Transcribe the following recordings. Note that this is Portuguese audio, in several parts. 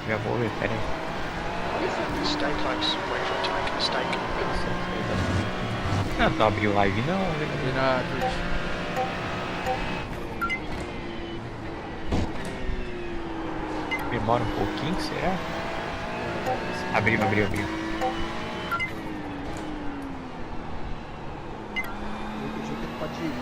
Já vou ver, pera aí. Stay close. Wait for him to make a mistake. Não, não abriu live não, velho. Ali na Twitch. Demora um pouquinho, será? Abriu. O jeito que ele pode ir.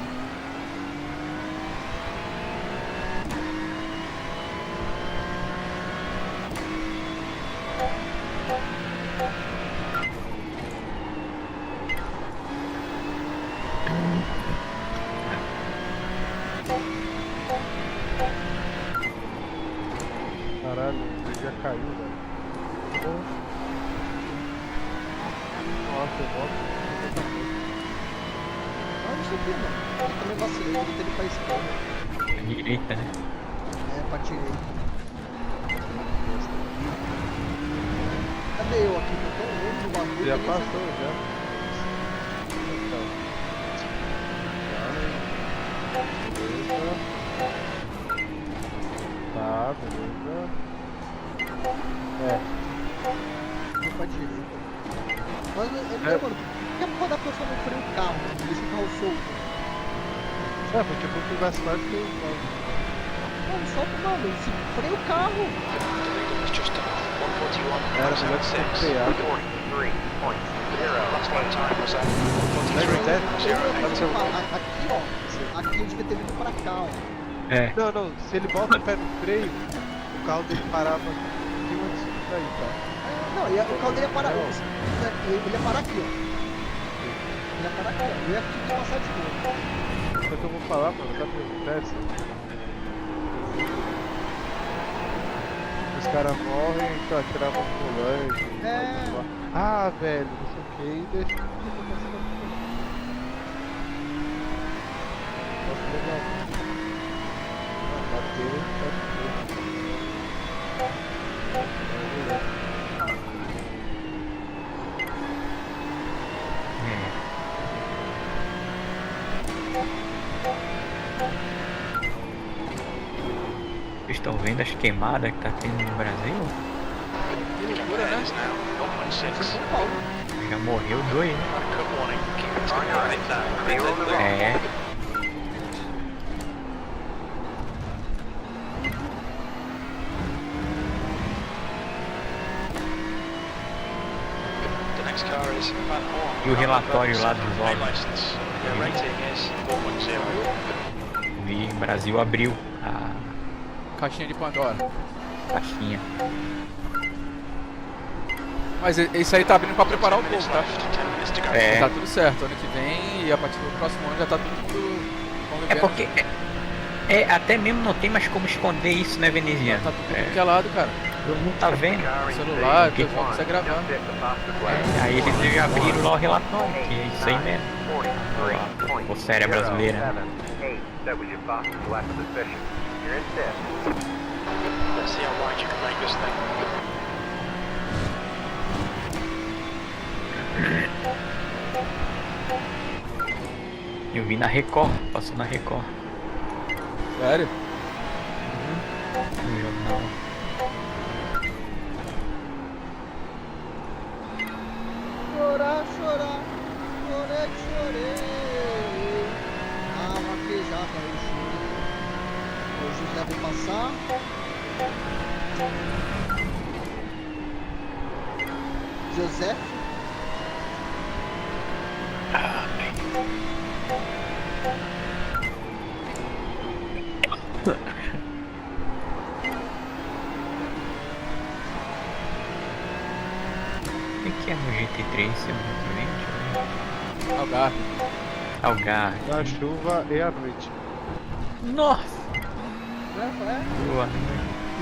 Caralho, ele já caiu, velho. Nossa, eu volto. Olha isso aqui, mano. Eu também vacilei, eu teve pra esquerda. Direita, né? É, pra direita. Cadê eu aqui? Eu tô longe do bagulho. Já nem passou, sei- já. Beleza. Tá, beleza. É, Vou pra direita. Mas, mano, por que a porra da pessoa não freia o carro? Mano? Deixa o carro solto. porque eu fui mais forte que eu. Mano, solta, mano. Se freia o carro. The leader was just done. Era melhor que 141.76. você frear. Last lap time was at Lembra até? 143.08. Aqui, ó. Aqui eu devia ter vindo pra cá, ó. É. Não, se ele bota o pé no freio, o carro dele parava aqui antes daí, tá? Não, o carro dele ia parar. Ele ia parar aqui, ó. Ele ia parar aqui, ó. Eu ia aqui passar de novo. Só que eu vou falar, mano, sabe o que acontece? Os caras morrem, então atiravam o volante. É. Ah, velho, não sei o que, e deixa. Nossa, legal. Bateu, Vocês estão vendo as queimadas que tá tendo no Brasil? Que loucura, né? Is now 0.6. São Paulo. Já morreu dois, né? Cut warning. Keep it to É. The next car is Van Horn. E o relatório lá dos A óleo? license. Their rating is 4.0. E o Brasil abriu a Caixinha de Pandora. caixinha. Mas isso aí tá abrindo pra preparar o 10 povo, minutes tá? left, 10 minutes to go. É. Tá tudo certo. Ano que vem e a partir do próximo ano já tá todo mundo convivendo. É porque até mesmo não tem mais como esconder isso, né, veneziano? Tá tudo que é lado, cara. Todo mundo tá vendo. Celular, Que- o pessoal consegue gravar. Aí eles já abriram lá o relatório, que é isso aí mesmo. O série brasileira. Let's see how wide you can make this thing. Eu vi na Record, passou na Record. Sério? No jornal. Chorar, chorei. Ah, vaquejada, eu chorei. O José vai passar. José. O que é no GT3? Isso é muito bem, Algarve. Algarve. Na chuva e à noite. Nossa! É. Boa.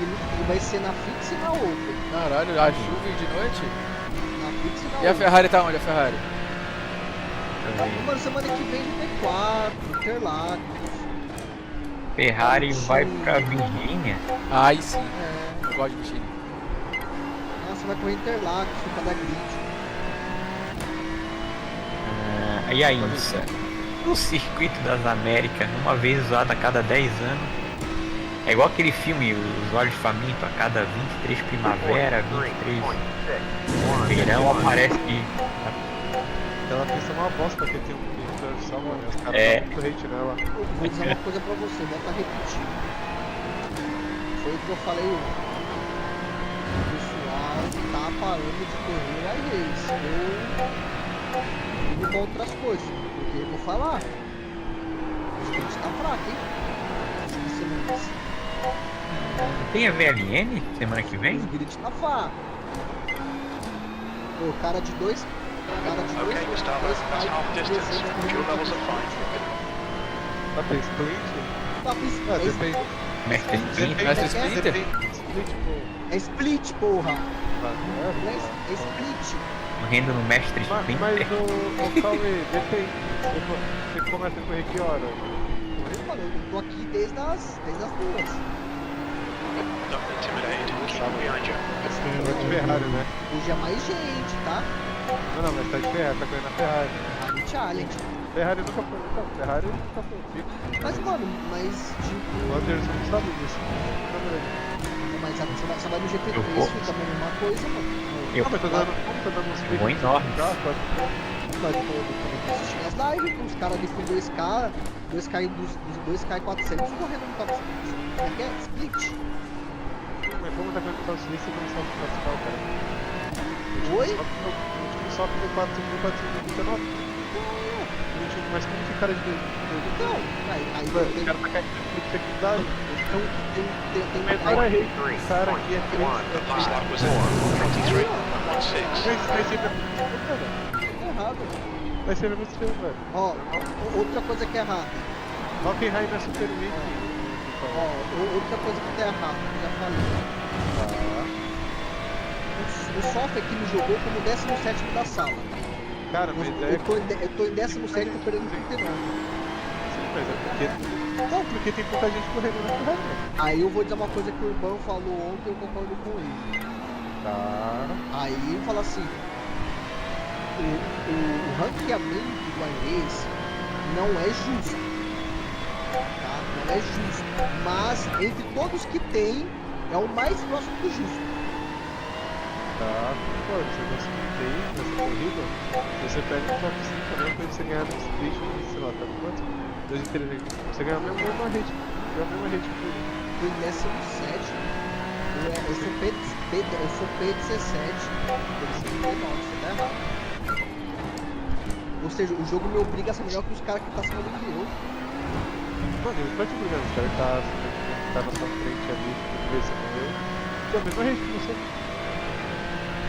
E vai ser na fixa e na outra. Caralho, a chuva e de noite? Na fixa e na E a outra. Ferrari tá onde, a Ferrari? Mano, semana que vem GT4, Interlagos. Ferrari vai pra Virgínia. Aí sim, É. eu gosto de Virgínia. Nossa, vai correr Interlagos, fica da grid. E a INSA? No circuito das Américas, uma vez usada a cada 10 anos. É igual aquele filme, Os Olhos Famintos, a cada 23 primavera, 23 verão aparece. Aquela pista é uma bosta que tem um dorsal, mano. Os caras É. dão muito hate nela. Eu vou dizer uma coisa pra você, volta a repetir. Foi o que eu falei ontem. O pessoal tá parando de correr a race. Eu indo pra outras coisas. Porque eu vou falar. O sprint tá fraco, hein? Essa semana. Tem a VLN semana que O vem? sprint tá fraco. O cara de dois. Cara de dois. Okay, Gustavo, that's half distance. Fuel levels are fine. Ah, tem split? Tá, Ah, depende. Mestre Splinter. Mestre Splinter? Split, pô. é split, porra. Ah, Não é split. Morrendo no Mestre Mas Splinter. o Cauê, depende. Você começa a correr que hora? Eu falei, eu tô aqui desde as 2. Don't be intimidated. Keep them behind you. Tá de Ferrari, né? Hoje é mais gente, tá? Não, mas tá de Ferrari, tá correndo na Ferrari. Ferrari Challenge. Ferrari nunca foi, não, Ferrari nunca foi. Mas, mano, mas O tipo. Anderson não sabe disso. Mas você vai no GP3, Eu vou. fica a mesma coisa, mano. Eu- Não, mas tá dando, como tá dando uns Eu vou em Norris. Mas eu assisti as lives com os caras ali com 2K e 400 correndo no top 5. Como é que é? Split. Mas como tá correndo no Suíça e não sabe classificar o cara? Oi? O time sobe no 4.429. Mas como que o cara de dois? Então, aí O cara tá caindo de secundário. tem Menor é rei. O cara aqui é Last lap was at 23.16. Vai ser tá errado. vai ser muito feio, velho. Ó, outra coisa que é errada. Hockenheim é super weak. Ó, outra coisa que tá errada, que eu já falei. O software que me jogou como 17º da sala. Cara, mas é Eu tô em 17º perdendo 39. sim, mas é porque. Não, porque tem pouca gente correndo na Ferrari, velho. Aí eu vou dizer uma coisa que o Urbano falou ontem, eu concordo com ele. Tá. Aí fala assim, o ranqueamento do iRace não é justo. Tá? Não é justo. Mas entre todos que tem, é o mais próximo do justo. Tá. Pô, você conseguiu aí nessa corrida, você pega o top 5 também pra você ganhar no split, sei lá, tá no quanto? 2 e 3 aí. Você ganha a mesma rede. Ganha a mesma rede que eu. Tô em 17. Eu sou P17. Eles são P9, você tá errado. Ou seja, o jogo me obriga a ser melhor que os caras que tá acima do que eu. Mano, ele vai te brigando, os caras tá na sua frente ali, ver se morreu. Tem a mesma rede que você.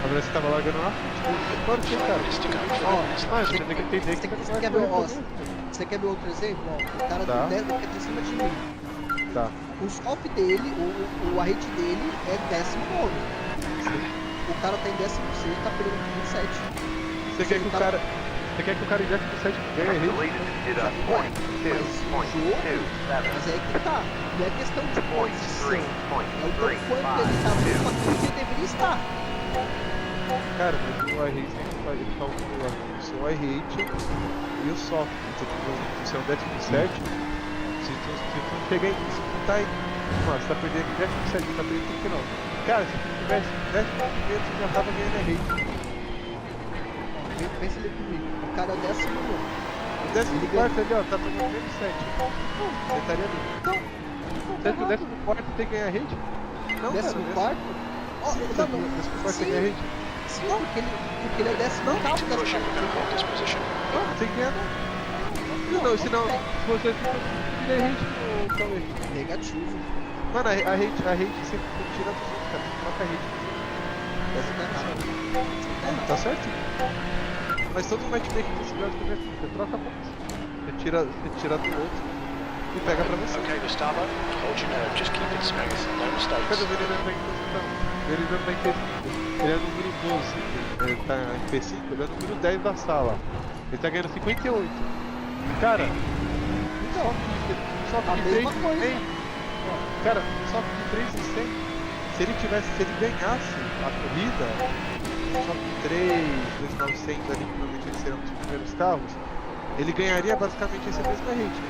Agora você tava largando na frente. Claro que tem, cara. Minutes to go. Ó, Mas você tem que entender que você quer ver, ó, você quer ver outro exemplo? Ó, o cara Tá. do 10 que é de cima de mim. Tá. O soft dele, a rate dele é 19º. O cara tá em 16º, tá perdendo 27. Você quer que o cara. Você quer que o cara injecte pro 7 ganhe a rede? Mas é que tá. Não é questão de posição. É o tanto quanto ele tá mesmo aquilo que ele deveria estar. Cara, mas o iRate tem que fazer, ele calcula o seu iRate e o soft. Então, tipo, se você é um 17, se tu pegar em. Se tu tá em. Mano, você tá perdendo 17, você tá perdendo 39. Cara, se tu tivesse 10 primeiro, você já tava ganhando a rate. Pensa ali comigo. O cara é 19º. O 14 ali, ó, tá pegando menos 7. Você estaria ali. Então, Será que o 14 tem que ganhar a rede? Não, cara. 14º? Ó, tá bom. O 14 tem que ganhar a rede? Sim, porque ele é 18º. Need to push it. We're going to hold this position. Não, tem que ganhar não. Não, senão, se você fica ganha a rede no Cauê. Negativo. Mano, a rede sempre tira dos outros, cara. Você troca a rede. Essa tá errado. Tá certo? Mas todo matchmaking desse jogo também é assim, você troca pontos. Você tira do outro e pega pra você. Okay, Gustavo, hold your nerve. Just keep it smooth. No mistakes. Cadê o Venerando tá em posição? O Venerando tá em P5. Ele é o número 12. Ele tá em P5, ele é o número 10 da sala. Ele tá ganhando 58. Cara, Então, só a de 3 mesma e coisa. 100. Cara, só de 3 e 100. Se ele ganhasse a corrida, só de 3, 2.900 ali, que provavelmente eles serão os primeiros carros, ele ganharia basicamente essa mesma rate.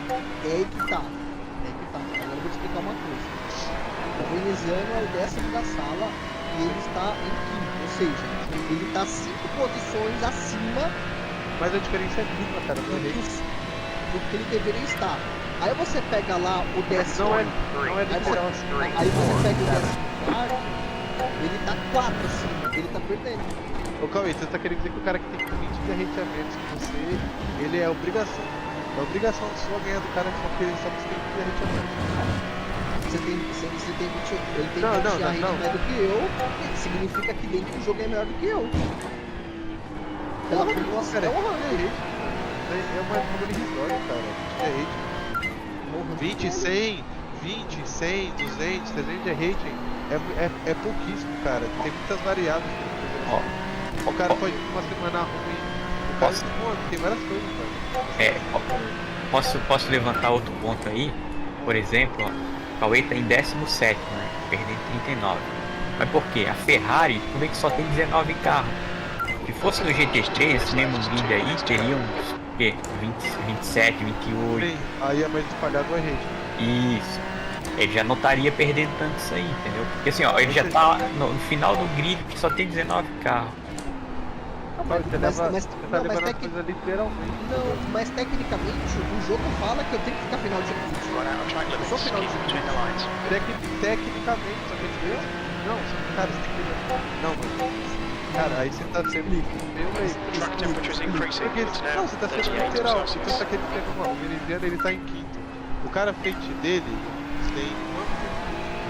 é aí que tá. É aí que tá. Agora eu vou te explicar uma coisa. O veneziano é o 10º da sala e ele está em quinto, ou seja, ele está 5 posições acima Mas a diferença é mínima, cara, do do rate. que ele deveria estar. Aí você pega lá o 10º, Não é aí literal assim. você pega o 14º, ele tá 4 acima, ele tá perdendo. Ô Cauê, você tá querendo dizer que o cara que tem 20 de rate a menos que você, ele é obrigação sua ganhar do cara só porque ele só tem 20 de rate a menos. Você tem 20, ele tem Não, 20 não, a rate não. mais do que eu, significa que dentro do jogo é melhor do que eu. Pela pontuação, Cara, é um é uma bagulho irrisório, cara. 20 de rate. 20, 100, 20, 100, 200, 300 de rating é pouquíssimo, cara. Tem muitas variáveis. Ó, O cara ó, pode ir uma semana ruim. O cara, Posso? pô, tem várias coisas, cara. Posso levantar outro ponto aí? Por exemplo, ó, o Cauê tá em 17º, né? Perdendo 39. Mas por quê? A Ferrari, tu vê que só tem 19 carros. Se fosse no GT3, esse mesmo grid aí, teria uns, o quê? 20, 27, 28. Sim, aí é mais espalhado o rate. Isso. Ele já não estaria perdendo tanto isso aí, entendeu? Porque assim, ó, ele já tá no final do grid que só tem 19 carros. Você mas- tá mas levando as tec- coisas literalmente. Não, mas tecnicamente o jogo fala que eu tenho que ficar final de circuito. Run out of track Eu limits. sou final Keep de between the lines. Tecnicamente, só que a diferença. Não, cara, você tem que. Não, mano. Cara, aí você tá sendo. Meu The track temperature is increasing. Porque, It's não, now você tá sendo 38 literal. Então Celsius. tá querendo dizer que o veneziano ele tá em quinto. O cara à frente dele tem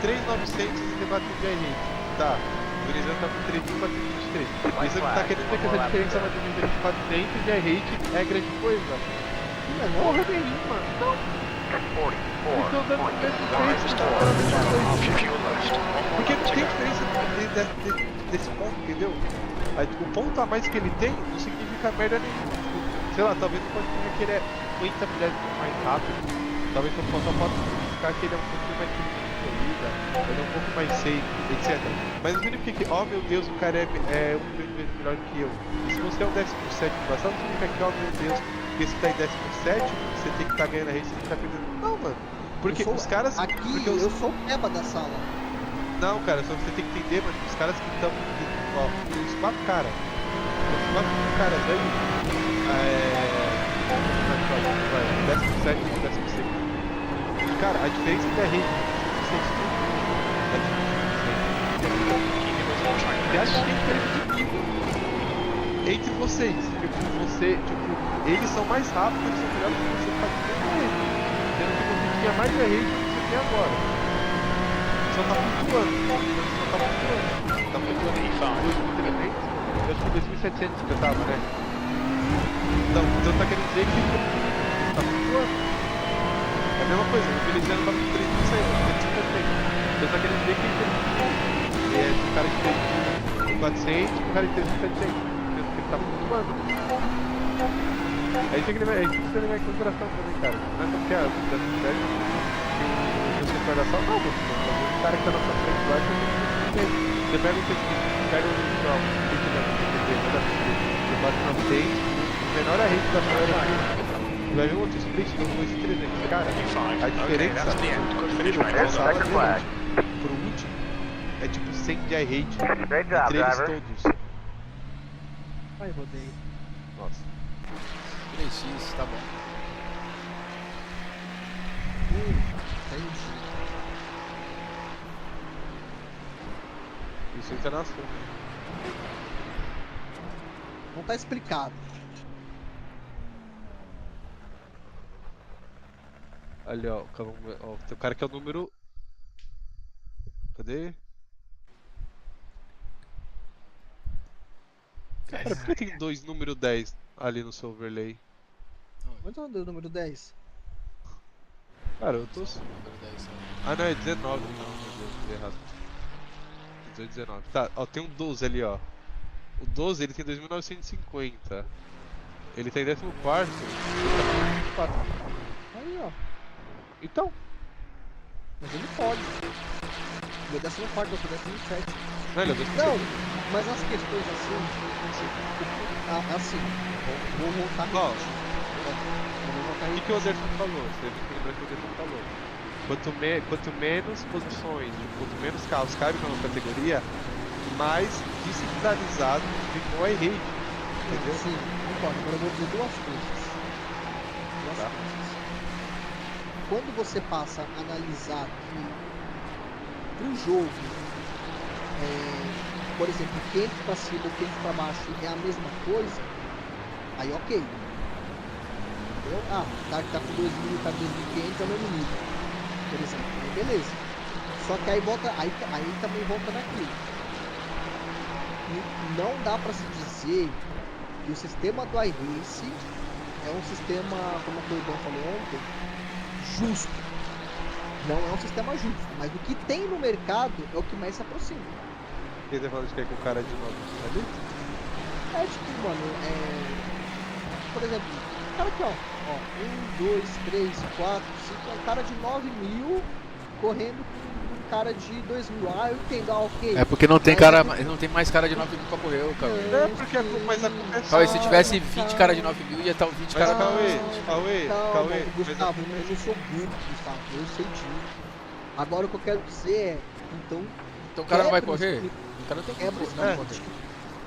3.900 e debate de rate. Tá. O veneziano tá com 3.423. Isso que tá querendo dizer que essa diferença mais ou menos entre 400 de rate é grande coisa. Não é não? Porra nenhuma. Não. Então dando o mesmo Drive jeito. start. Half your fuel left. Porque One não tem to go. diferença desse ponto, entendeu? Aí, o ponto a mais que ele tem não significa merda nenhuma. Tipo, sei lá, talvez não pode significar que ele é 50 milhares mais rápido. Talvez o ponto pode significar que ele é um pouquinho mais difícil de corrida, ele é um pouco mais safe, etc. Mas não significa que, oh meu Deus, o cara é um milhão de vezes melhor que eu. E se você é o 17º passado, significa que, oh meu Deus, porque você tá em 17º, você tem que estar ganhando a race, você tem que estar perdendo. Não, mano. Porque Eu sou- os caras. Aqui porque eu sou o peba da sala. Não, cara, só você tem que entender, mano, que os caras que estão. Ó, os 4 caras. Os 4 caras aí. Vai, 17 e 12º. Cara, a diferença da rede. Keep it within track Você acha limits. que tem diferença de nível entre vocês? Tipo, eles são mais rápidos, eles são melhores que você faz tudo. Sendo que você tinha mais de rede do que você tem agora. Só tá flutuando. Tá flutuando em 2.300. Eu acho que 2.700 que eu tava, né? Então tá querendo dizer que tá flutuando. É a mesma coisa, o veneziano tá com 3.600. Então tá querendo dizer que o cara que tem 400 e o cara que tem 700. Ele tá flutuando. Aí tem que levar em consideração também, cara. Não é porque a velocidade que você vai dar só não, o cara que tá na sua frente lá, você pega o tecido, pega o litoral, você bate na frente, menor a rede da sua vai ver um outro split, então 2.300. Cara, a Okay, diferença that's the end. Good finish, da mate. sala dele pro último é tipo 100 de rate entre eles todos. Ai, rodei. Nossa. 3x, tá bom. Entendi. Isso entra na sua. Não tá explicado. Ali, ó, tem o cara que é o número. Cadê? Cara, por que tem 2 número 10 ali no seu overlay? Onde é o número 10? Cara, eu tô. Número 10, Ah, não, é 19, não, meu Deus, tô errado. 18, 19. Tá, ó, tem um 12 ali, ó. O 12 ele tem 2.950. Ele tá em 14º, ele tá com 24. Aí, ó. Então, Mas ele pode. Meu 14º, eu sou 17. não, ele é 2%. Não, mas as questões assim. Assim. Vou voltar Ó, Vou voltar o que o Anderson falou? Você tem que lembrar que o Anderson falou. Quanto menos posições, tipo, quanto menos carros cabem numa categoria, mais descentralizado fica o iRate, entendeu? Sim, concordo. Agora eu vou dizer duas coisas. Duas Tá. coisas. Quando você passa a analisar que pro jogo, por exemplo, 500 para cima ou 500 para baixo é a mesma coisa, aí ok. Entendeu? Ah, tá com 2.000, tá com 2.500 é o mesmo nível, por exemplo. Aí beleza. Só que aí também volta naquilo. E não dá para se dizer que o sistema do iRace é um sistema, como o Ivan falou ontem, justo. Não é um sistema justo, mas o que tem no mercado é o que mais se aproxima. Quem tá falando de que é com o cara de 9 ali? É tipo, mano, por exemplo, o cara aqui, ó, 1, 2, 3, 4, 5, é um cara de 9.000 correndo com um cara de 2.000. Ah, eu entendo, ok. É porque não tem Mas cara, é porque- não tem mais cara de 9 mil pra correr, ô Cauê. É porque mas a culpa é Cauê, se só- tivesse 20 cara de 9 mil, ia estar 20 Mas cara Cauê, Calma, mas Gustavo, eu não sou burro, Gustavo, eu sei disso. Agora o que eu quero dizer é, então, Então o cara não vai quebra o correr? split, O cara não tem quebra o como correr. split,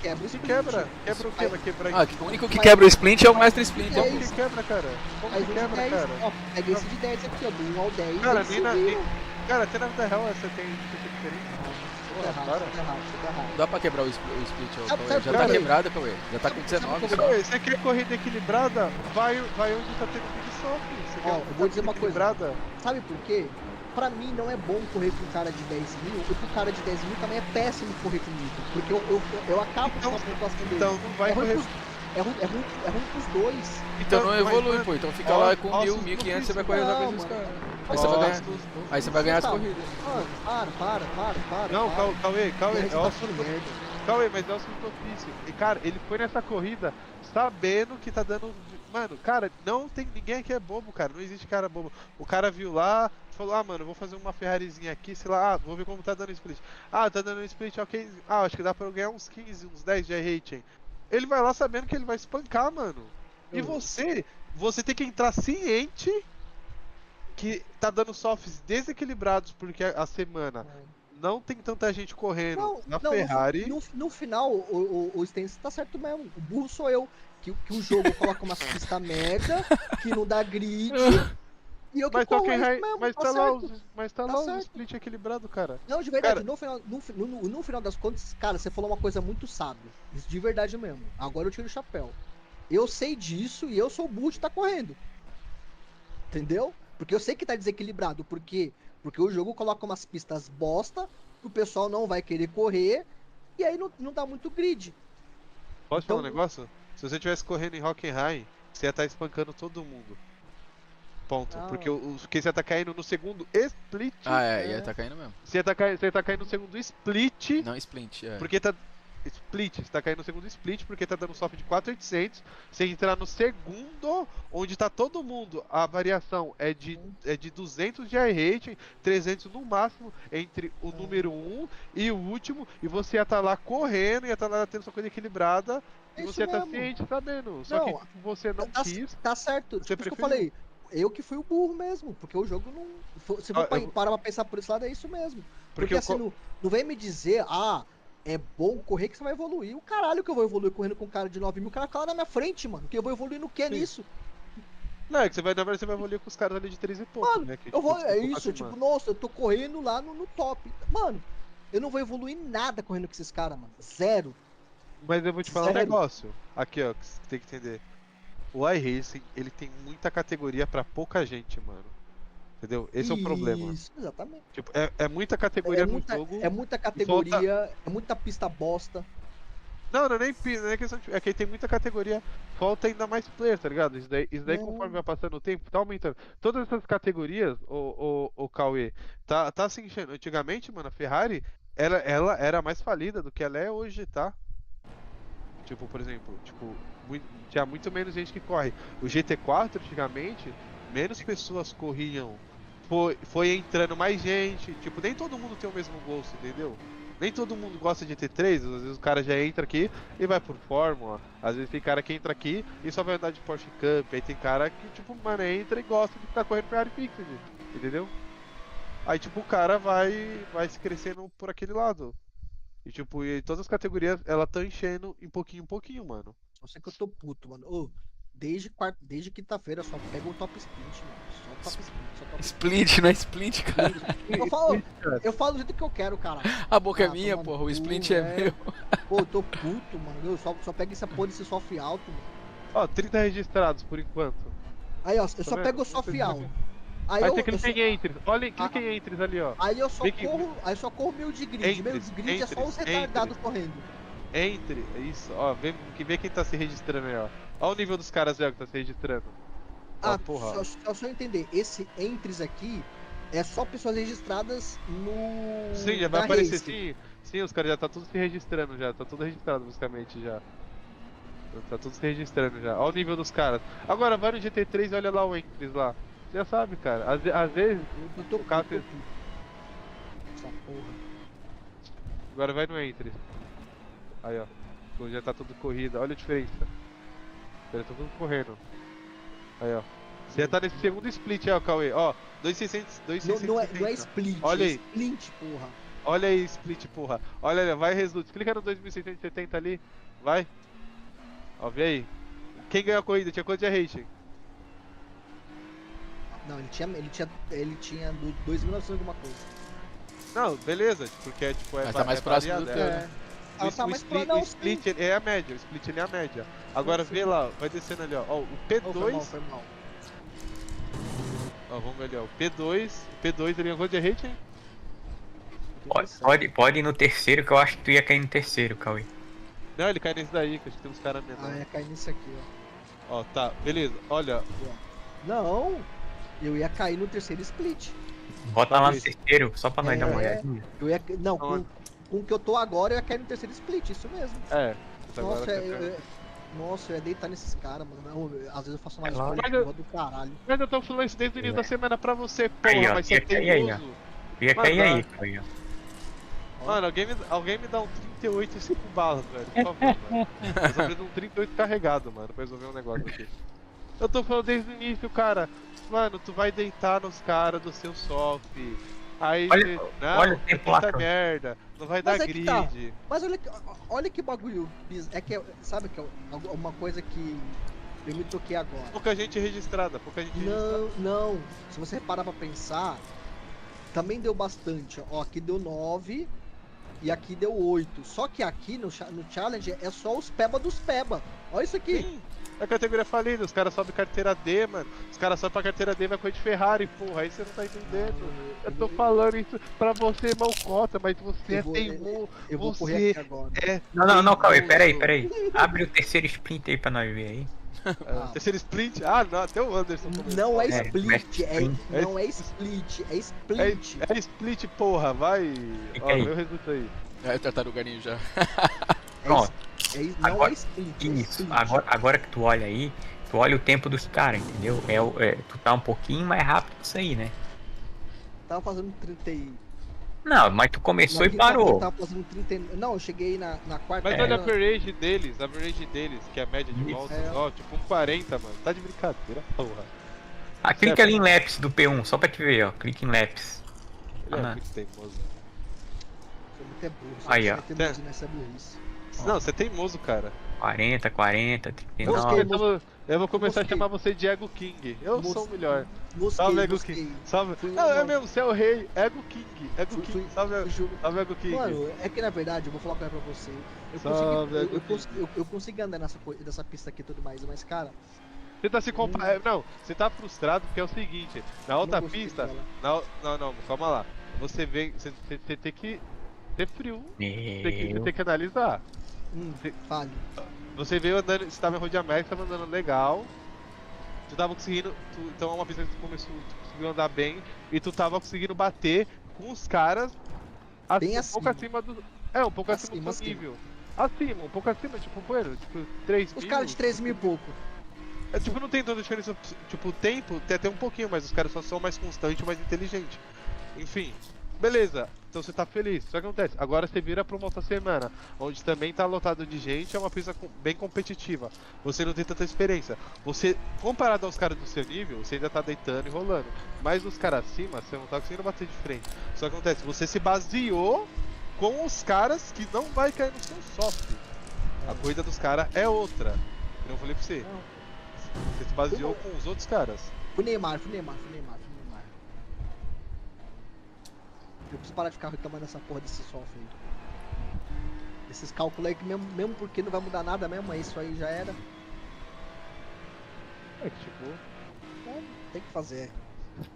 quebra o se split. quebra o quê? Vai quebrar Ah, o único que quebra o splint é o mestre splint. É Como isso. que quebra, cara? Como Mas que o de quebra, 10, cara? ó, pega esse de 10 aqui, ó, do 1 ao 10, Cara, eles nem se na. viram. Cara, até na vida real você tem diferença. Você tá errado, Para. você tá errado, você tá errado. Não dá pra quebrar o split, ô, Sabe- Cauê. sabe Já por tá quê? quebrado, Cauê. Já tá com 19 só. Cauê, você quer corrida equilibrada? Vai onde tá tendo mini soft. Você quer Ó, eu vou dizer uma corrida coisa. equilibrada? Sabe por quê? Pra mim não é bom correr com um cara de 10.000, e pro cara de 10.000 também é péssimo correr comigo. Porque eu acabo Então- com a pontuação dele. Então não vai é, ruim correr. pros, é ruim pros dois. Então não mas, evolui, mano, pô. Então fica ó, lá com ó, 1.000, os 1.500, você vai benefícios. correr Não, exatamente os mano. caras. Ó, Aí você vai ganhar. Os- Aí você vai ganhar as Gustavo, corridas. Mano, para. Não, Cauê, Guerra de é o passando merda. Cauê, mas é o assunto ofício. E cara, ele foi nessa corrida sabendo que tá dando. Mano, cara, não tem. Ninguém aqui é bobo, cara. Não existe cara bobo. O cara viu lá, falou, ah, mano, eu vou fazer uma Ferrarizinha aqui, sei lá, ah, vou ver como tá dando split. Ah, tá dando split, ok. Ah, acho que dá pra eu ganhar uns 15, uns 10 de rating. Ele vai lá sabendo que ele vai espancar, mano. E você tem que entrar ciente que tá dando softs desequilibrados porque a semana não tem tanta gente correndo na Ferrari. No final, o Stance tá certo mesmo. O burro sou eu. Que o jogo coloca umas pistas merda, que não dá grid. E eu que Mas, corro, é isso mesmo, mas tá tá lá, certo. mas tá Tá lá certo. o split equilibrado, cara. Não, de verdade, Cara- no final das contas, cara, você falou uma coisa muito sábia. Isso de verdade mesmo. Agora eu tiro o chapéu. Eu sei disso e eu sou o burro de estar correndo. Entendeu? Porque eu sei que tá desequilibrado. Por quê? Porque o jogo coloca umas pistas bosta, que o pessoal não vai querer correr, e aí não dá muito grid. Posso falar um Então- negócio? Se você tivesse correndo em Hockenheim, você ia estar espancando todo mundo. Ponto. Ah. Porque você ia estar caindo no segundo split. Ah, é, ia tá caindo mesmo. Você ia tá caindo no segundo split. Não splint, é. Porque tá. Split, você tá caindo no segundo split porque tá dando soft de 4.800. Você entrar no segundo, onde tá todo mundo, a variação é de 200 de iRating, 300 no máximo, entre o número 1 e o último, e você ia estar lá correndo, ia estar lá tendo sua coisa equilibrada, e Isso você ia estar mesmo. ciente sabendo. Só que Não, tipo, você não tá, quis. tá certo. Você Tipo isso que eu preferiu. falei. Eu que fui o burro mesmo, porque o jogo não. Se for Ah, eu- parar pra pensar por esse lado, é isso mesmo. Porque Porque eu assim, não vem me dizer, é bom correr que você vai evoluir. O caralho que eu vou evoluir correndo com um cara de 9.000, o cara fica lá na minha frente, mano. Que eu vou evoluir no que Sim. nisso? Não, é que na verdade você vai evoluir com os caras ali de 3 e pouco, Mano, né? Que, eu vou. tipo, É pouco isso, acima. tipo, nossa, eu tô correndo lá no top. Mano, eu não vou evoluir nada correndo com esses caras, mano. Zero. Mas eu vou te falar um Sério? negócio. Aqui, ó, que você tem que entender. O iRacing, ele tem muita categoria pra pouca gente, mano. Entendeu? Esse é o problema. Isso, exatamente. Tipo, é muita categoria É no muita, jogo. é muita categoria, é muita pista bosta. Não, não é nem não é questão de... É que tem muita categoria. Falta ainda mais player, tá ligado? Isso daí Não. conforme vai passando o tempo, tá aumentando. Todas essas categorias, o Cauê, tá se enchendo. Antigamente, mano, a Ferrari, ela era mais falida do que ela é hoje, tá? Tipo, por exemplo, tinha muito menos gente que corre. O GT4, antigamente, menos pessoas corriam. Foi entrando mais gente. Tipo, nem todo mundo tem o mesmo gosto, entendeu? Nem todo mundo gosta de T3, às vezes o cara já entra aqui e vai por Fórmula. Às vezes tem cara que entra aqui e só vai andar de Porsche Cup. Aí tem cara que, tipo, mano, entra e gosta de ficar correndo Ferrari Fixed, entendeu? Aí, tipo, o cara vai se crescendo por aquele lado. E, tipo, e todas as categorias, ela tá enchendo em pouquinho, mano. Só sei que eu tô puto, mano. Ô, desde quinta-feira só pega o top sprint, mano. Só top sprint, só top Splint, não é splint, cara. sprint. Eu falo do jeito que eu quero, cara. A boca é Ah, minha, toma porra. no O cu, splint é meu. Pô, eu tô puto, mano. Eu só pego essa porra desse soft alto, mano. Ó, 30 registrados por enquanto. Aí, ó, eu só vendo? pego o soft alto. Aí Aí eu, você eu clica só, em Entries. Olha, clica em Entries ali, ó. aí eu só Vem que- corro, aí eu só corro meio de grid. Meio de grid é só os retardados correndo. Entre, isso, ó, vê quem tá se registrando aí, ó. Ó o nível dos caras já que tá se registrando. Ó, Ah, porra. só eu entender. Esse entries aqui é só pessoas registradas no. Sim, já vai na aparecer, Race. sim, os caras já tá tudo se registrando já, tá tudo registrado basicamente já. Tá tudo se registrando já. Ó o nível dos caras. Agora vai no GT3 e olha lá o Entries lá. Você já sabe, cara. Às vezes, Eu tô o cara puto. Essa porra. agora vai no Entries. Aí, ó. Pô, já tá tudo corrido. Olha a diferença. Já tá tudo correndo. Aí, ó. Você já tá nesse segundo split aí, ó, Cauê. Ó, 2.600, Não é 2.670. split, Olha é aí. splint, porra. Olha aí, split, porra. Olha ali, vai results. Clica no 2.670 ali. Vai. Ó, vê aí. Quem ganhou a corrida? Tinha quanto de rating? Não, ele tinha 2.900 alguma coisa. Não, beleza. Porque é tipo, Mas tá mais próximo do variado, teu, é. né? Ah, tá mais split, não, o split ele é a média. O split ele é a média. Agora Sim, vê sim. lá, vai descendo ali, ó. Ó, o Oh, P2. foi mal. Ó, vamos ver ali, ó. O P2 ele ganhou quanto de rating? Pode ir no terceiro, que eu acho que tu ia cair no terceiro, Cauê. Não, ele cai nesse daí, que acho que tem uns caras Ah, menores. ia cair nisso aqui, ó. Ó, tá, beleza. Olha, Não, eu ia cair no terceiro split. Bota lá no Talvez. terceiro, só pra nós dar uma É. olhadinha. Não, Aonde? com o que eu tô agora, eu ia cair no terceiro split, isso mesmo. Nossa, Nossa, agora você nossa, eu ia deitar nesses caras, mano. Não, às vezes eu faço uma É escolha lógico. de porra do caralho. Mas eu tô falando isso desde o início da semana pra você, Aí, porra, ó, mas você é ia cair aí, ó. teimoso. Ia Mano, cair aí, Cauê. Mano, alguém me dá um 38 e 5 balas, velho, por favor, mano. Eu só preciso de um 38 carregado, mano, pra resolver um negócio aqui. Eu tô falando desde o início, cara. Mano, tu vai deitar nos caras do seu soft. Aí Olha- você. Não, olha o tempo lá, essa cara. merda. Não vai Mas dar é que grid. tá. Mas olha que bagulho. É que, sabe que é uma coisa que eu me toquei agora. Pouca gente registrada, pouca gente registrada. Não. Se você parar pra pensar, também deu bastante. Ó, aqui deu 9 e aqui deu 8. Só que aqui no Challenge é só os peba dos peba. Olha isso aqui. Sim, a categoria falida, os caras sobem carteira D, mano. Os caras sobem pra carteira D e vai com a de Ferrari, porra. Aí você não tá entendendo. Eu tô falando isso pra você, malcota, mas você é teimoso. Eu vou Você correr aqui agora. é. Não, Cauê, teimoso. peraí. Abre o terceiro sprint aí pra nós ver aí. Terceiro sprint? Ah, não, até o Anderson começou. Não é É, split, sprint. não é split, é split. É split, porra, vai. Fica Ó, aí. vê o resultado aí. É tartaruga ninja. Pronto. Não Agora- é split. é Isso, split. agora que tu olha aí, tu olha o tempo dos caras, entendeu? Tu tá um pouquinho mais rápido que isso aí, né? Tava fazendo 30 e... Não, mas tu começou Na e quinta- parou. Tava fazendo 30 Não, eu cheguei na quarta... Mas olha a average deles, que é a média de Isso. voltas, É. ó, tipo um 40, mano. Tá de brincadeira, porra. Ah, clica ali em Laps do P1, só pra te ver, ó. Clica em Laps. Ele é Ah. muito teimoso. Sou muito burro. Aí, ó. Nessa burrice. Não, você é teimoso, cara. 40, 40, Eu vou 39. começar a Mosquei. chamar você de Ego King. Eu sou o melhor. Salve, Ego King. Mosquei. Salve. Fui Não, é uma- mesmo, você é o rei. Ego King. Ego King. Fui- Salve, fui ju- salve, Ego King. Mano, é que na verdade, eu vou falar uma coisa pra você. Salve, Eu consegui andar nessa pista aqui e tudo mais, mas cara, Você tá se comparando. Não, você tá frustrado porque é o seguinte: na outra não gostei pista. dela. Não, calma lá. Você vem. Você tem que ter frio. Você Meu. tem que analisar. Fale. Você veio andando, você tava em Road America, tava andando legal. Tu tava conseguindo. Então é uma pista que tu conseguiu andar bem. E tu tava conseguindo bater com os caras Bem um pouco acima. acima do. É, um pouco acima do Acima, seu nível. Acima, um pouco acima, tipo, pô, tipo, 3 Os mil. caras de 3 mil e pouco. É, tipo, não tem tanta diferença. Tipo, o tempo tem até um pouquinho, mas os caras só são mais constantes e mais inteligentes. Enfim. Beleza, então você tá feliz. Só que acontece, agora você vira pra uma outra semana, onde também tá lotado de gente, é uma pista bem competitiva. Você não tem tanta experiência. Você, comparado aos caras do seu nível, você ainda tá deitando e rolando. Mas os caras acima, você não tá conseguindo bater de frente. Só que acontece, você se baseou com os caras que não vai cair no seu soft. A corrida dos caras é outra. Eu falei pra você. Você se baseou com os outros caras. Fui Neymar. Eu preciso parar de ficar reclamando dessa porra desse software aí. Esses cálculos aí que mesmo porque não vai mudar nada mesmo, isso aí já era. É que tipo, Tem que fazer.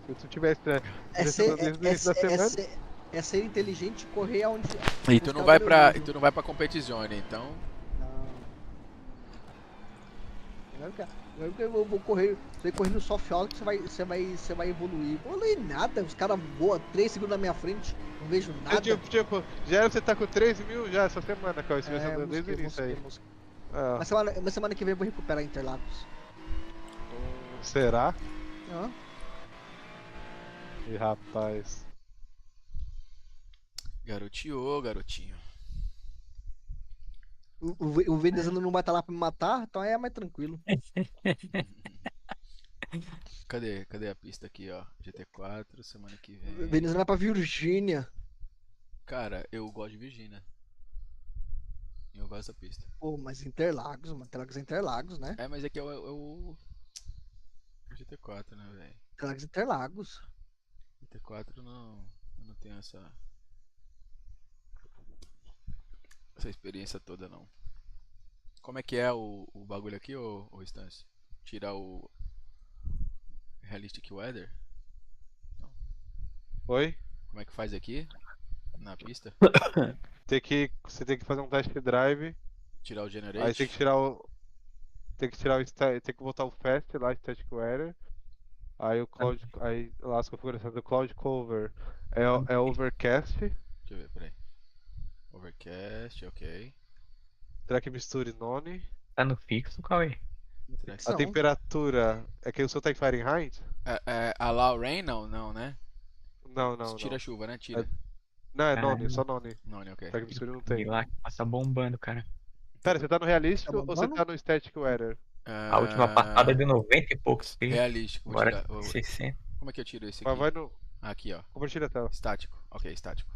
se tu tivesse, né, É desde o início da semana, ser inteligente e correr aonde. E os tu não caras vai dão pra, nível. tu não vai pra competizione, então. Não é que eu vou correr. Você vai correr no soft out que você vai evoluir. Evoluir nada, os caras voam 3 segundos na minha frente, não vejo nada. tipo, já era você tá com 13 mil já essa semana, Cauê, você vai andando desde o início aí. Ah, Mas semana que vem eu vou recuperar Interlagos. será? Ah, Ih, rapaz. Garotinho. o venezuelano não vai estar lá pra me matar, então aí é mais tranquilo. Cadê a pista aqui, ó? GT4, semana que O vem. venezuelano vai pra Virgínia. Cara, eu gosto de Virgínia. Eu gosto dessa pista. Pô, mas Interlagos, mano. Interlagos é Interlagos, né? É, mas é que é o GT4, né, velho? Interlagos é Interlagos. GT4 eu não tenho essa experiência toda, não. Como é que é o bagulho aqui, ô Stance? Tirar o Realistic Weather? Oi? Como é que faz aqui? Na pista? Você tem que fazer um test drive, Tirar o aí Generate? tem que tirar o. Tem que botar o fast lá, static weather. Aí o cloud. Aí lá as configurações do cloud cover é overcast, Deixa eu ver, peraí. Overcast, ok. track misture none. Tá no fixo, Cauê? Track- A temperatura é que o seu tá em Fahrenheit? Allow rain? Não, né? Não. Tira a chuva, né? Tira. Não, é Caralho. none, só none. Não, ok. Track misture não E tem. lá passa bombando, cara. Pera, você tá no realístico Tá ou você bombando? tá no static weather? A última passada deu 90 e poucos quilos. Realístico, vou Agora tirar. 60. Como é que eu tiro esse Mas aqui? vai no. Aqui, ó. Compartilha a tela. Estático. Ok, estático.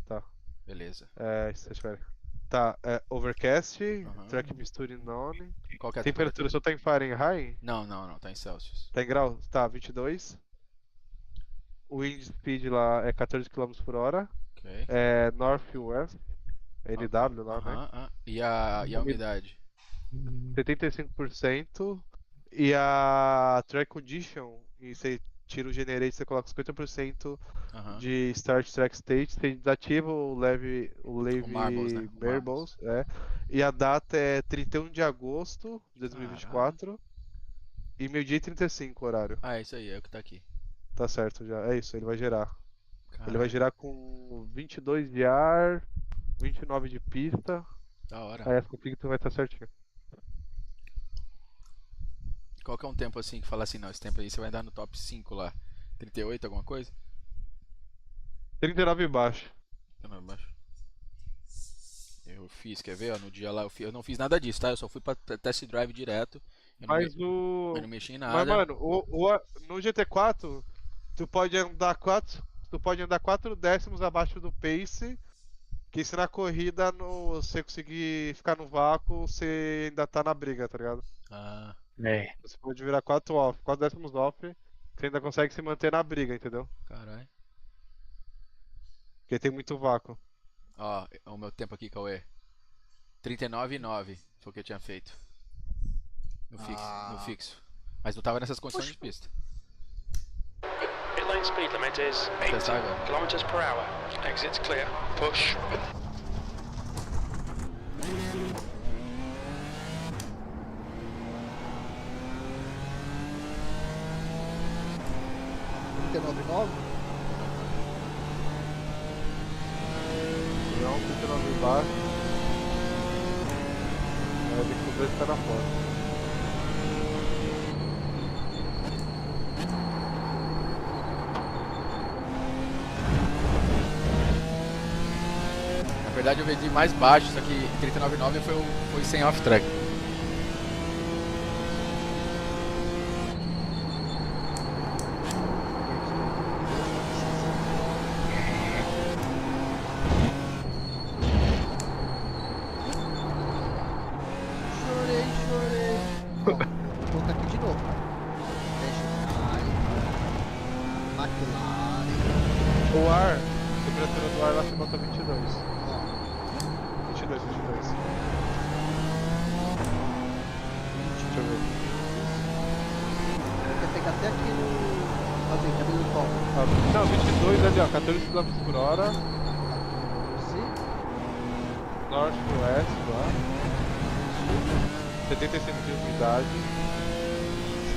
Tá. Beleza. Static weather. Tá, overcast, Aham. track misture none. Qual que é a Temperatura, o seu tá em Fahrenheit? Não, tá em Celsius. Tá em graus? Tá, 22. O wind speed lá é 14 km por hora. Ok. É Northwest. NW lá, né? Aham. E a umidade? 75%. E a track condition, e você tira o generate, você coloca 50% Aham. de start track state, você desativa o leve Marbles, né? O Marbles, e a data é 31 de agosto de 2024 e meio-dia e 35 horário. Ah, é isso aí, é o que tá aqui. Tá certo já, é isso, ele vai gerar. Ele Caralho, vai gerar com 22 de ar, 29 de pista, da hora. aí as config vai estar certinho. Qual que é um tempo assim que fala assim, não, esse tempo aí você vai andar no top 5 lá? 38, alguma coisa? 39 e baixo. Tá mais baixo. Eu fiz, quer ver? Ó, no dia lá eu não fiz nada disso, tá? Eu só fui pra test drive direto. Eu não, Mas eu não mexi em Mas nada. mano, no GT4, tu pode andar 4 décimos abaixo do pace, que se na corrida você conseguir ficar no vácuo, você ainda tá na briga, tá ligado? Ah, É. Você pode virar 4 décimos off, você ainda consegue se manter na briga, entendeu? caralho. Porque tem muito vácuo. Ó, o meu tempo aqui, Cauê. 39,9 foi o que eu tinha feito. No fixo. Mas não tava nessas condições de pista. Pit lane speed limit is 80 Testar agora. kilometers per hour. Exits clear. Push. Não, 39 e baixo. Aí tem que o 2 tá na porta. verdade eu vendi mais baixo, só que 39,9 foi sem off-track. Chorei. Ó, vou colocar aqui de novo. McLaren. O ar, a temperatura do ar lá se bota 22. Ó, 22. Deixa eu ver. vou pegar até aqui no. Cadê o top? Ah, não, 22 ali, ó, 14 km por hora, norte-oeste lá, 75% de umidade,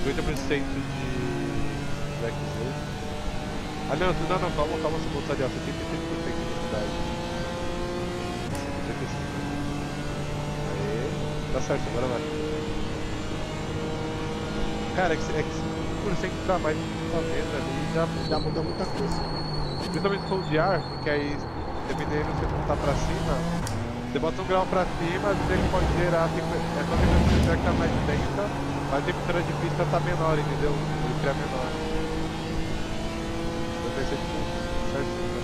50% de black zone. Ah não, calma, você botou ali, ó, 76% de umidade. 75%. Aê, tá certo, agora vai. Cara, é que por você entrar mais no equipamento ali, Já muda muita coisa. principalmente se for de ar, porque aí, dependendo se você botar pra cima, você bota 1 grau pra cima, às vezes ele pode gerar, quando a temperatura tá mais lenta, mas a temperatura de pista tá menor, entendeu? Ele cria menor. Então vai ser tipo certinho, né?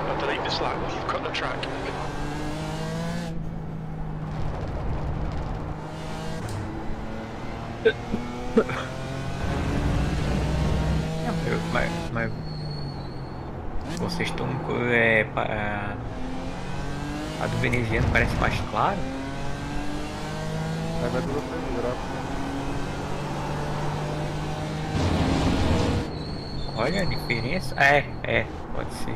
I believe this lap, you've got the track. Mas vocês estão. A do veneziano parece mais claro. Aí vai durar 3 graus. Olha a diferença. Pode ser.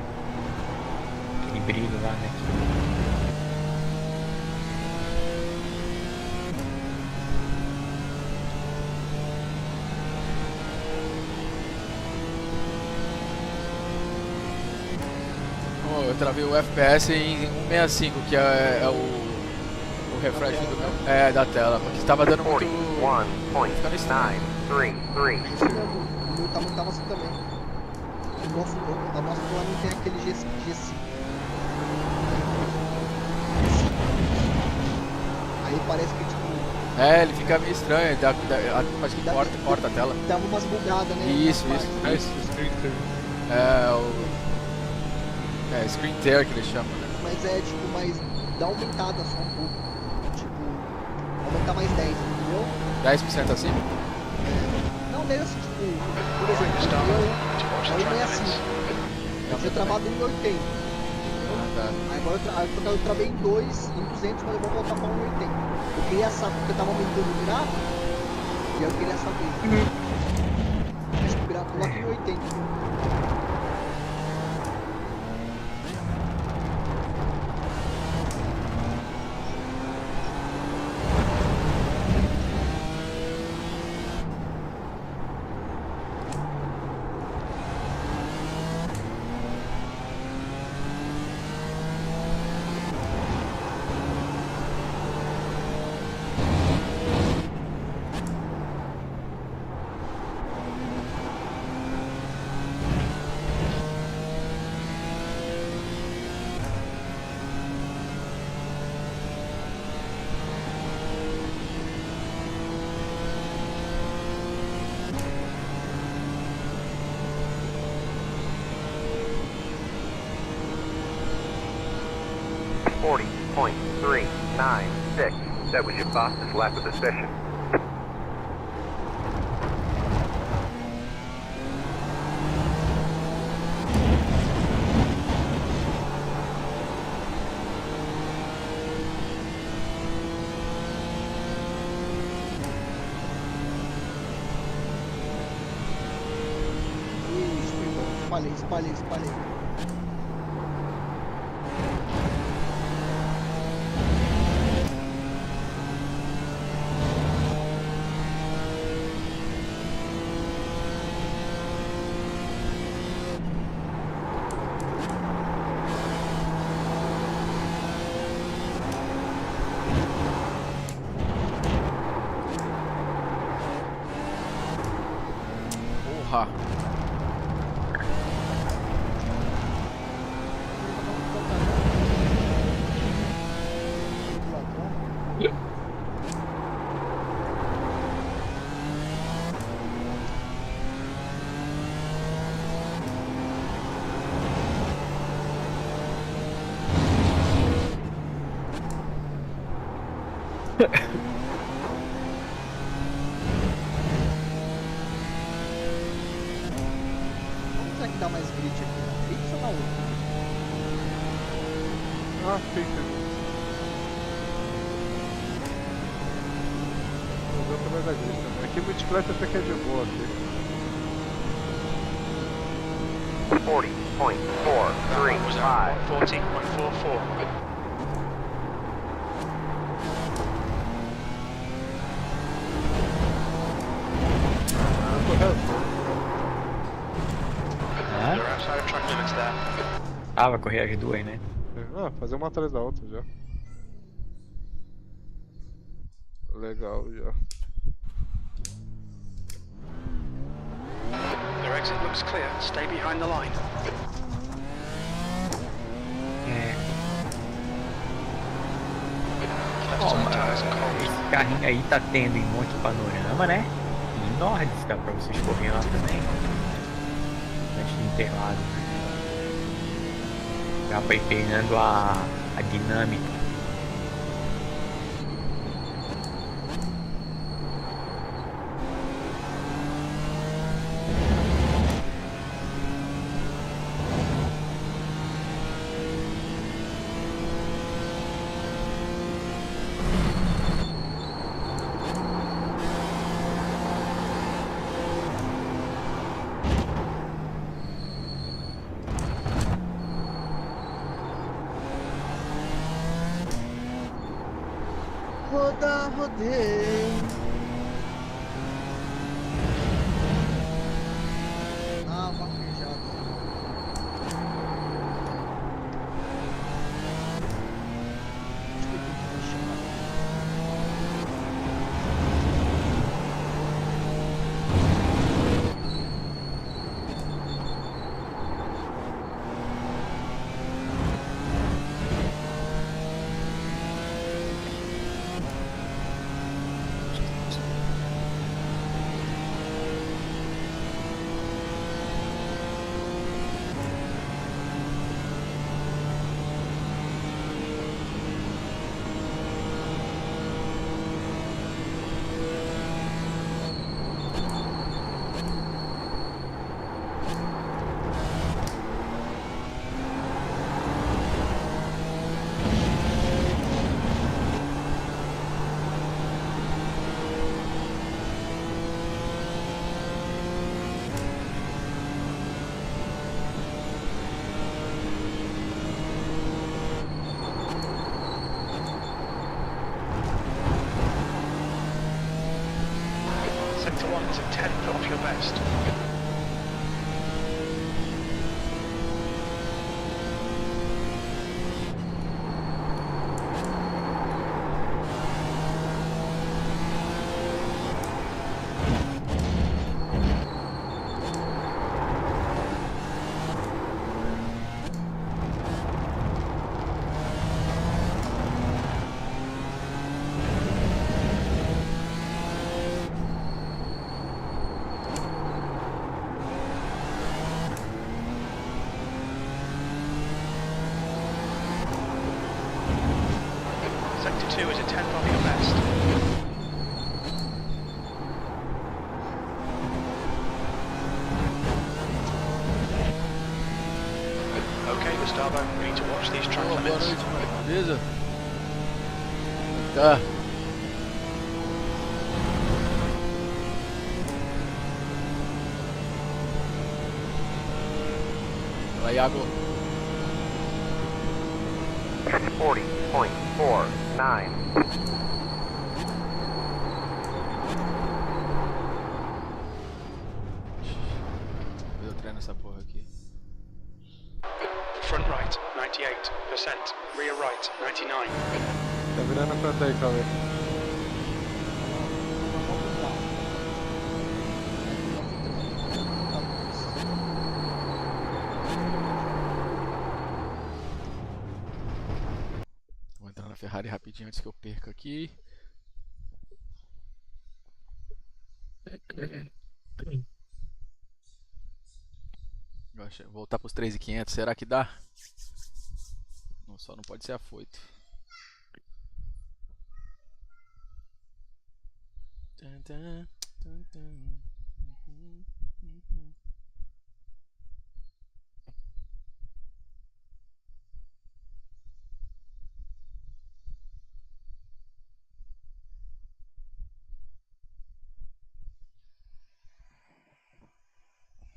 Aquele brilho lá, né? Oh, eu travei o FPS em 165, que é o refresh da tela, porque estava dando muito. Ficando estranho. Isso mesmo, o meu tava assim também. A nossa lá não tem aquele G5. Aí parece que tipo. Ele fica meio estranho, acho que corta a tela. Dava umas bugadas, né? Isso. É isso, screen Screen tear que eles chamam, né? Mas é tipo, mais. Dá aumentada só um pouco. Tipo, aumentar mais 10, entendeu? 10% acima? Não, dele assim, tipo, por exemplo, Start eu to watch the track assim. limits. Eu tinha travado em 80. Tá. Aí agora eu travei em 2, em 200, mas eu vou voltar pra 1,80. Eu queria saber, porque eu tava aumentando o gráfico, e aí eu queria saber. Acho que o gráfico lá em 80. That was your fastest lap of the session. Espalhei. Porra. Como será que dá mais glitch aqui? Na Fix ou na outra? Ah, feito. O outro vai dar grito também. Aqui multiplayer até que é de boa aqui. 40.435. 14.44. Hã? You're outside of track limits there. Ah, vai correr as duas, né? Ah, fazer uma atrás da outra já. Legal já. Your exit looks clear. Stay behind the line. É. Left Ó, side tires are mas cold. esse carrinho aí tá tendo em Monte Panorama, né? E em Nordes dá pra vocês correr lá também. Antes de Interlagos, né? Dá pra ir pegando a dinâmica. Roda, rodeio. Ah, vaquejada. Acho que tem que chamar. Sector 1 is a tenth off your best. Sector 2 is a tenth off your best. Okay, Gustavo, we need to watch these track Boa limits. noite, mano. Beleza? Tá. Vai, Iago. 40.49. Eu treino essa porra aqui. Front right, 98%. Rear right, 99%. Tá virando a frente aí, Cauê. na Ferrari rapidinho antes que eu perca aqui. Voltar pros 3.500, será que dá? Não, só não pode ser afoito.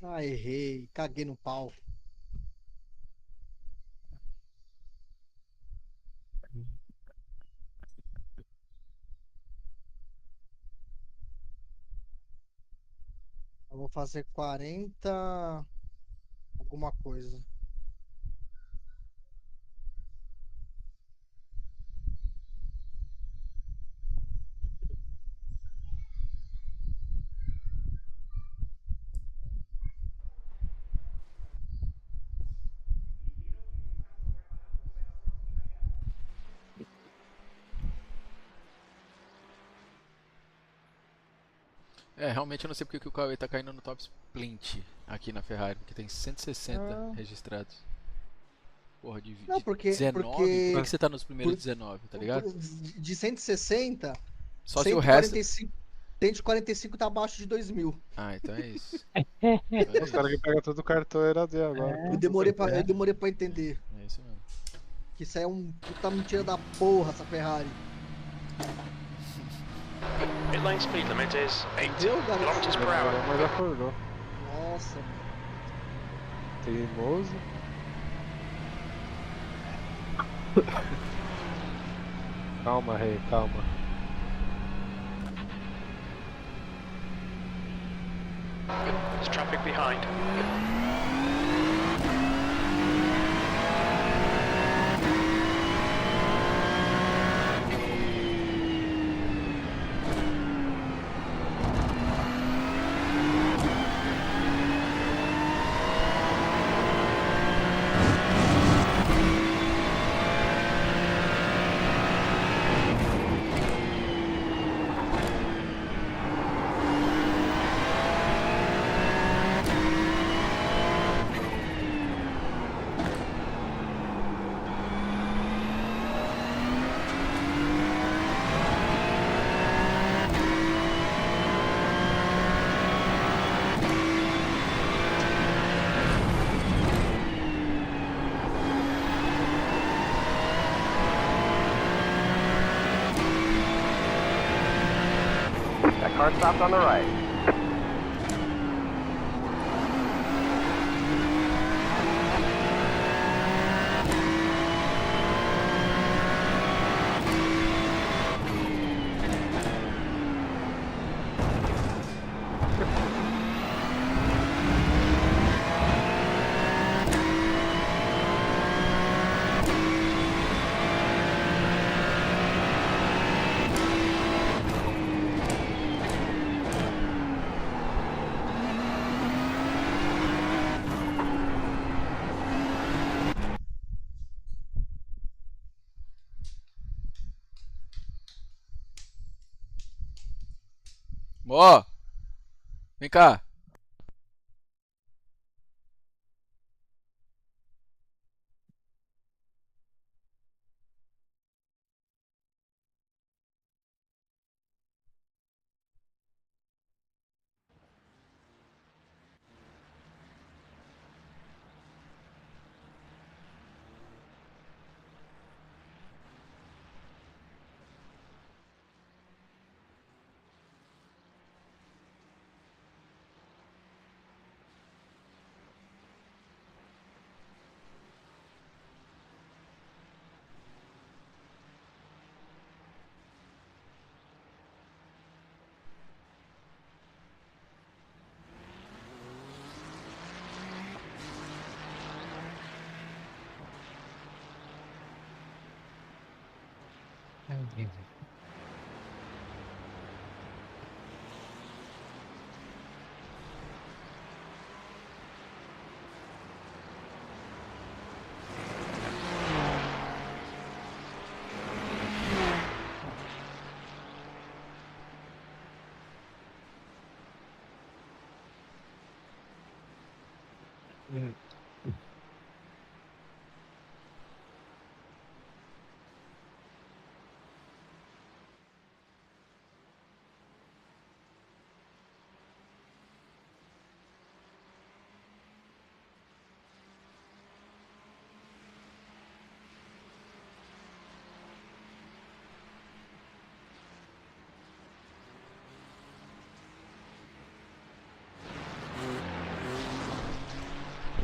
Ah, errei. Caguei no pau. Eu vou fazer 40 alguma coisa. Realmente eu não sei porque que o Cauê tá caindo no top splint aqui na Ferrari, porque tem 160 Ah. registrados. Porra, Não, de porque- 19? porque- Por que você tá nos primeiros por- 19, tá ligado? De 160, Só se o resto... 145, 145 tá abaixo de 2000. Ah, então é isso. Então é Os caras que isso. pegam todo o cartão era D agora. Eu demorei pra entender. É isso mesmo. Que isso aí é um puta mentira da porra, essa Ferrari. Pit lane speed limit is 8 Deu, garoto? kilometers per hour. Mas acordou. Nossa, mano. Teimoso. Calma, rei, calma. There's traffic behind. That car stopped on the right. Ó! Vem cá! Hum.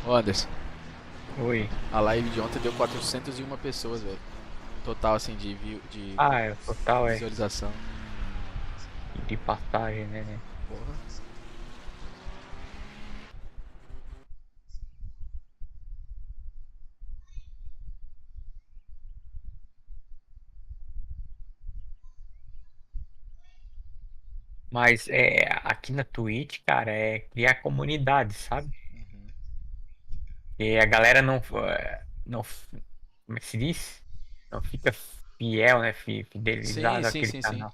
Ô Anderson, Oi. a live de ontem deu 401 pessoas, velho. Total, assim, de Ah, é, o total é visualização. de passagem, né? Porra. Mas é, aqui na Twitch, cara, é criar comunidade, sabe? E a galera não, como é que se diz? Não fica fiel, né? Sim, Fidelizado sim, àquele sim, sim. canal.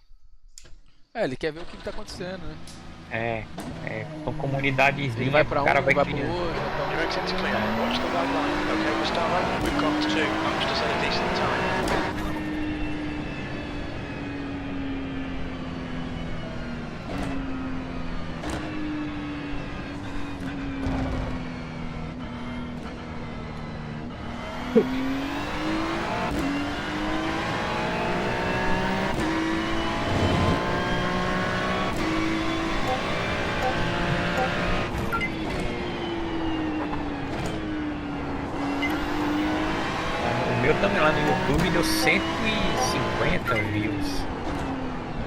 É, ele quer ver o que tá acontecendo, né? É, são Ele comunidadezinha vai que o pra cara um, vai vai pro criando. outro, vai pra Your exit's clear. Watch the white line. Okay, we'll start right. We've got two. Youngsters had a decent time. O meu também lá no YouTube deu 150 views.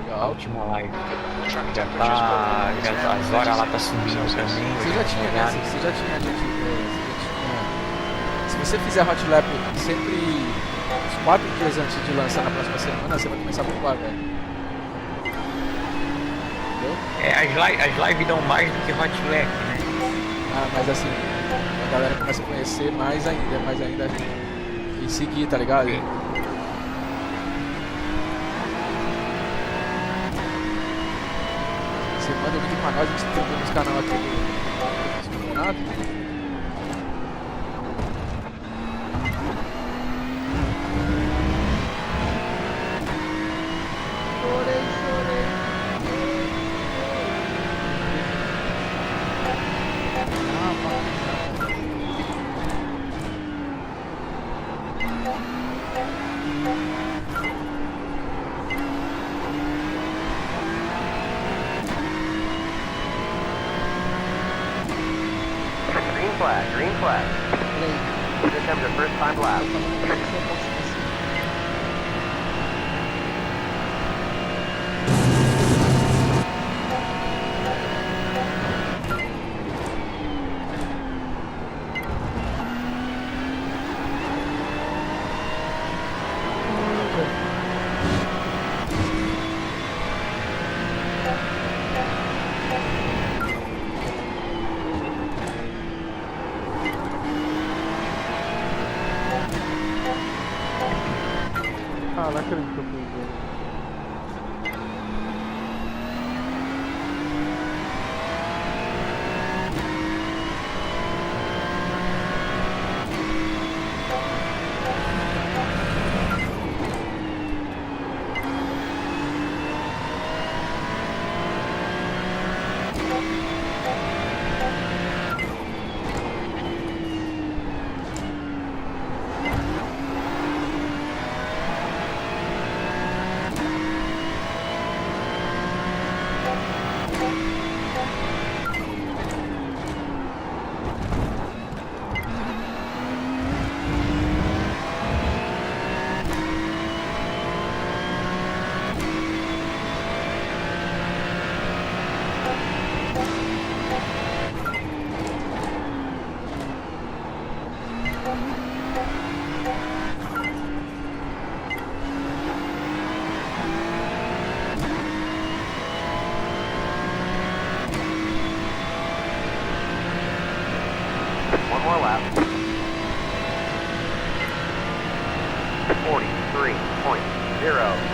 A legal. última live. Track Já temperature's tá. falling. Já, as horas lá tá subindo também. Você já tinha, né? Você já tinha, gente. Se você fizer hot lap sempre uns 4 dias antes de lançar na próxima semana, você vai começar a bombar, velho. Entendeu? As lives dão mais do que Hot Lap, né? Ah, mas assim, a galera começa a conhecer mais ainda e seguir, tá ligado? Sim. Você manda o link pra nós, a gente tem nos canal aqui do campeonato. Green flag. Here comes your first time lap. Caraca, ele ficou perdendo. One more lap. 43.05.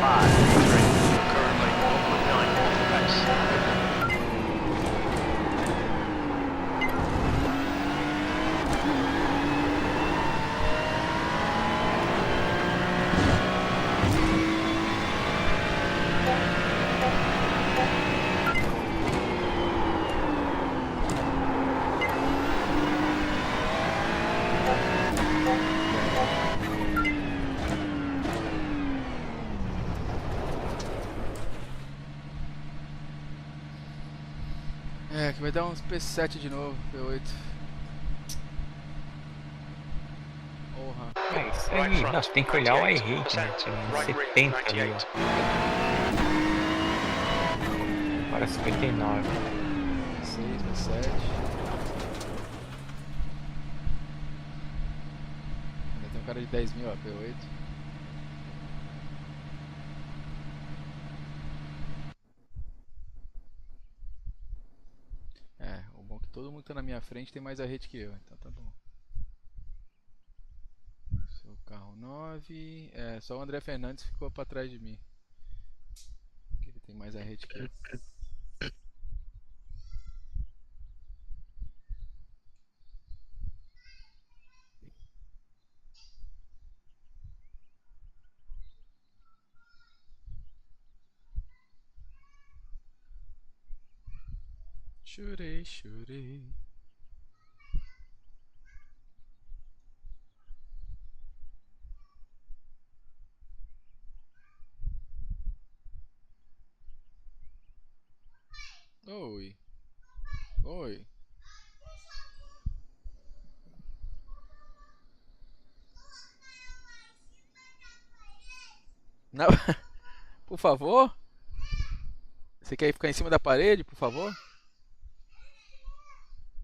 Currently 1.9 off the pace. É, que vai dar uns P7 de novo, P8. Porra. É isso aí. Nossa, tem que olhar o iRate, né? Tem 70 ali, ó. Para 59. 6, P7. Ainda tem um cara de 10 mil, ó, P8. É, o bom é que todo mundo que tá na minha frente tem mais a rede que eu, então tá bom. Seu carro 9. É, só o André Fernandes ficou pra trás de mim. Porque ele tem mais a rede que eu. Chorei, chorei. Oi. Oi. Não. Por favor? Você quer ficar em cima da parede, por favor?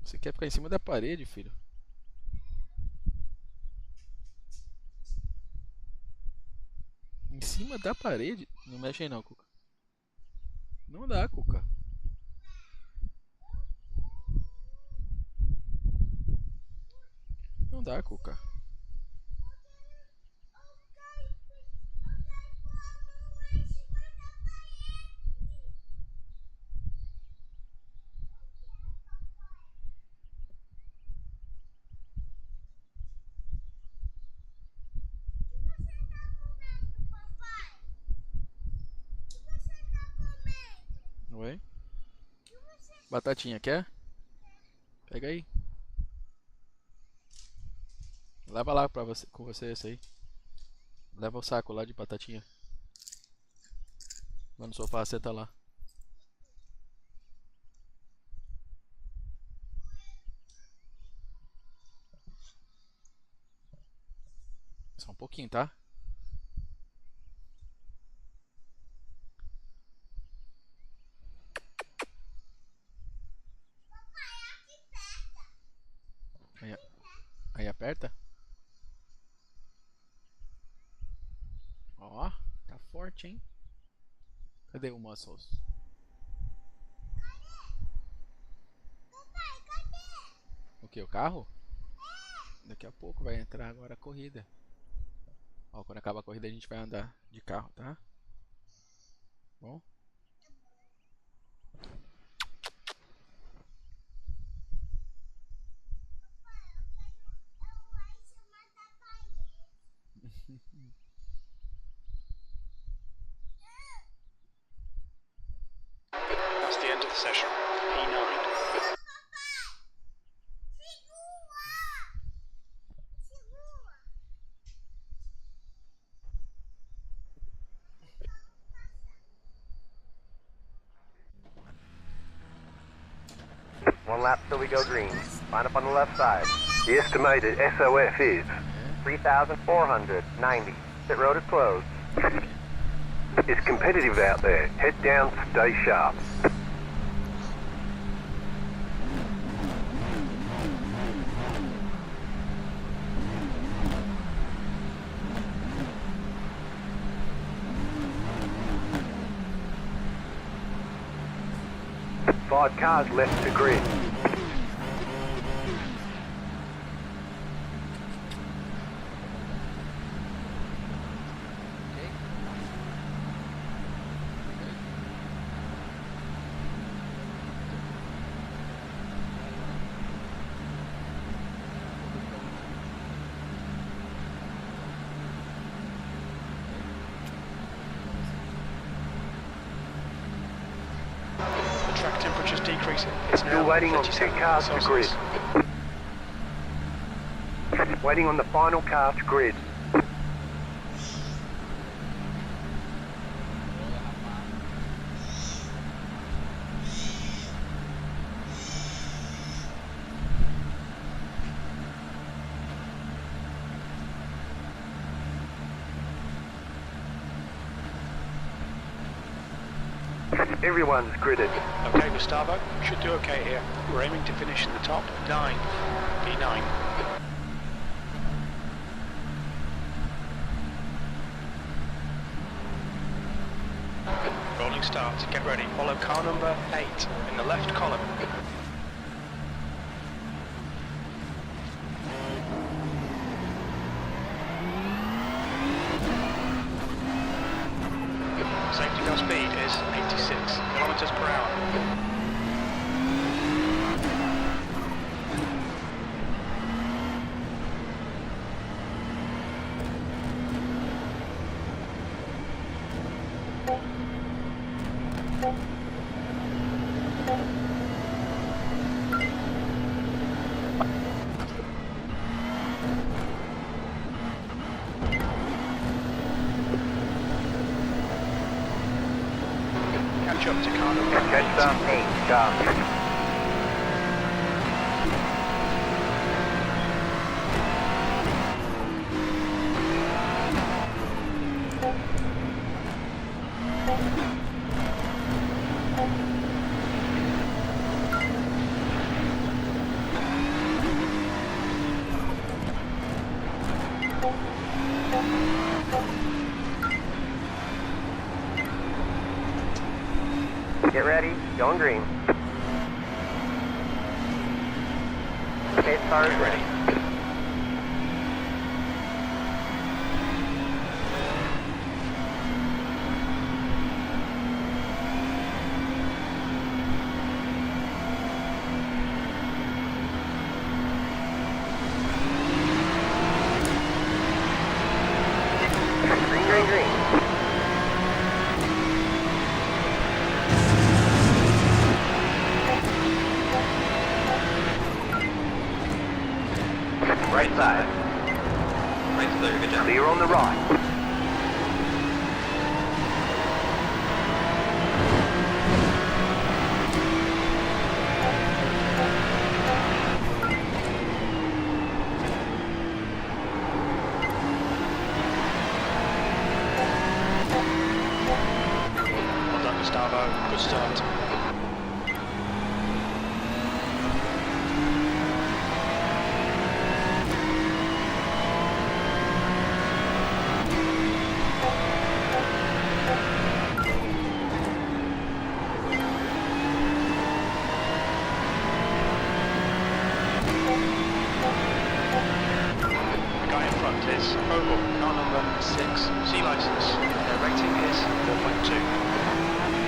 Você quer ficar em cima da parede, filho? Em cima da parede? Não mexe aí não, Cuca. Não dá, Cuca. Não dá, Cuca. Oi? Batatinha, quer? Pega aí. Leva lá pra você, com você esse aí. Leva o saco lá de batatinha. Lá no sofá, senta lá. Só um pouquinho, tá? Aí aperta. Ó, tá forte, hein? Cadê o Muscles? O que? O carro? Daqui a pouco vai entrar agora a corrida. Ó, quando acabar a corrida a gente vai andar de carro, tá? Bom? That's the end of the session. P9. One lap till we go green. Line up on the left side. The estimated SOF is 3,490. Pit road is closed. It's competitive out there. Head down, stay sharp. Five cars left to grid. The track temperature's decreasing. It's now Still waiting on 10 37 cars to grid. Celsius. Waiting on the final car to grid. Everyone's gridded. Okay, Gustavo, should do okay here. We're aiming to finish in the top 9, P9. Rolling start, get ready. Follow car number 8 in the left column. Safety car speed is 86 kilometers per hour. Catch up to car number 8. Catch some 8, stop. Get ready, going green. Okay, start ready. Green, green, green. Right side. Right clear, good job. Clear on the right. Well done, Gustavo. Good start. The guy in front is Oval, car number 6, C license. Their rating is 4.2.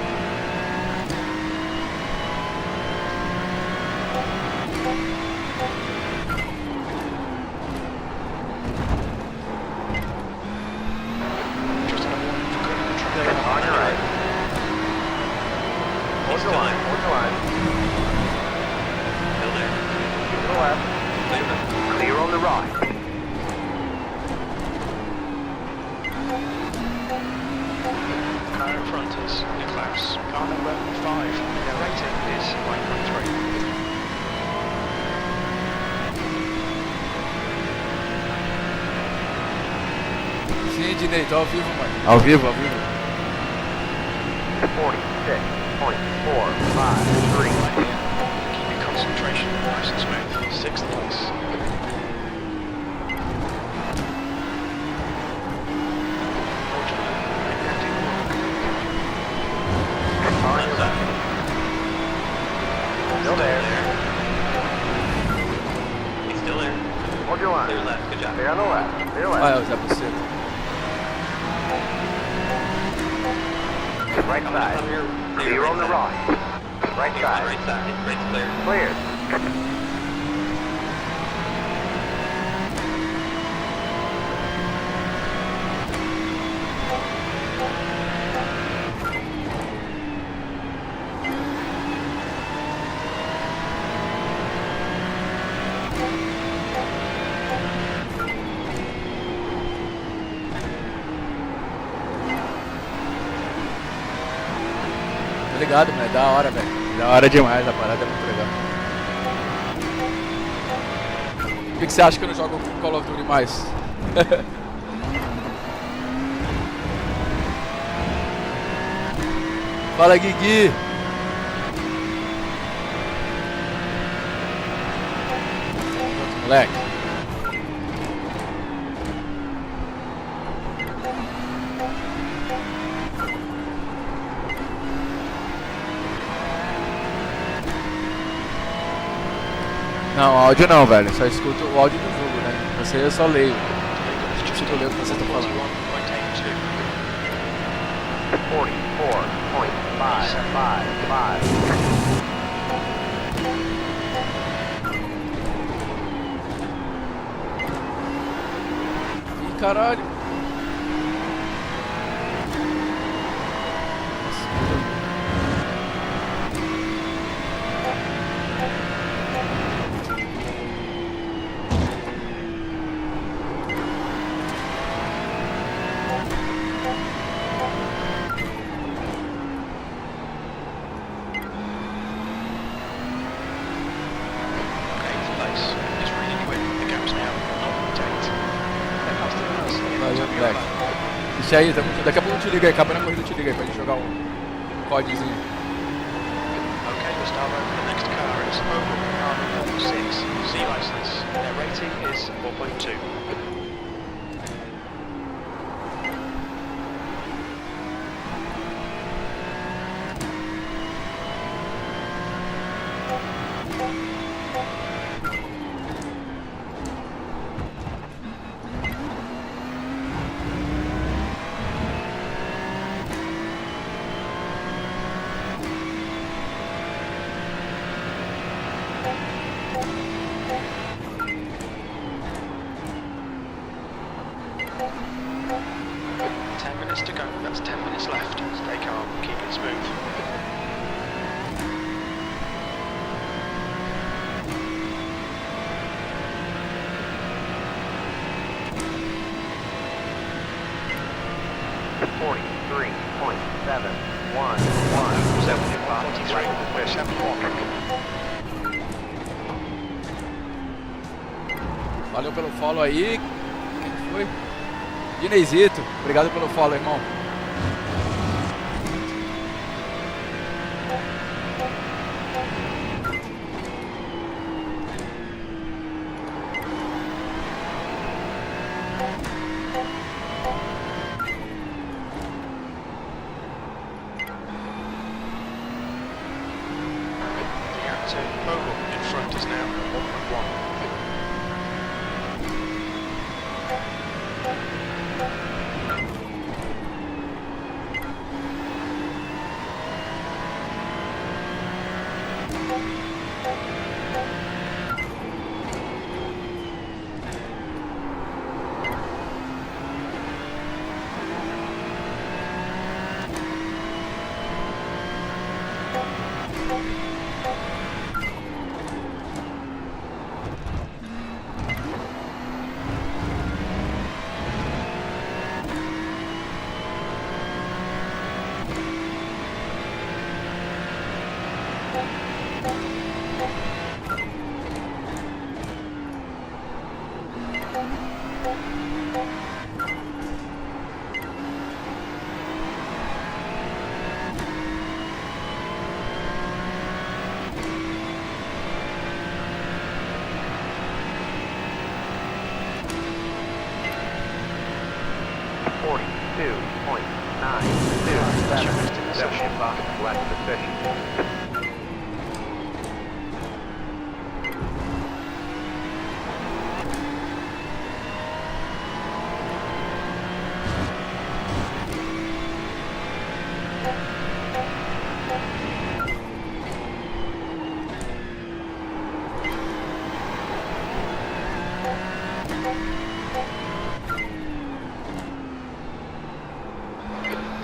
Just a warning for current traffic. On your right. Hold the line, hold the line. Still there. To the left. Clear left. Clear on the right. Car in front is Niklaus, car number 5. Their rating is 5.3. Sim, Dinei, tô ao vivo, mano. Ao vivo, ao vivo. 46.453. Keep your concentration nice and smooth. 6th place. Unfortunately, it didn't work. On your left. Still there. He's still there. Hold your Clear line. left, good job. Clear on the left. Clear Ah, left. é o Zé Buceta. Right Coming up side. on here. Clear on the right. Right Clear on the side. right side. Right's clear. Clear. Tô ligado, mano. É da hora, velho. Da hora demais, a parada é muito legal. Por que você acha que eu não jogo Call of Duty mais? Fala, Guigui. Pronto, moleque. Não, áudio não, velho. Só escuto o áudio do jogo, né? Você eu só leio. Eu escuto ler o que você tá falando. 44.555. Ih, caralho. Valeu, moleque. Isso aí, daqui a pouco eu te ligo aí, acabando a corrida eu te ligo aí pra gente jogar um códigozinho. Okay, Gustavo, the next car is Opel R6 C license. Their rating is 4.2. To go, that's 10 minutes left. Stay calm, keep it smooth. We're 7-1. Valeu pelo follow aí. Quem foi? Dinezito, obrigado pelo follow, irmão. The Opel in front is now 1.1.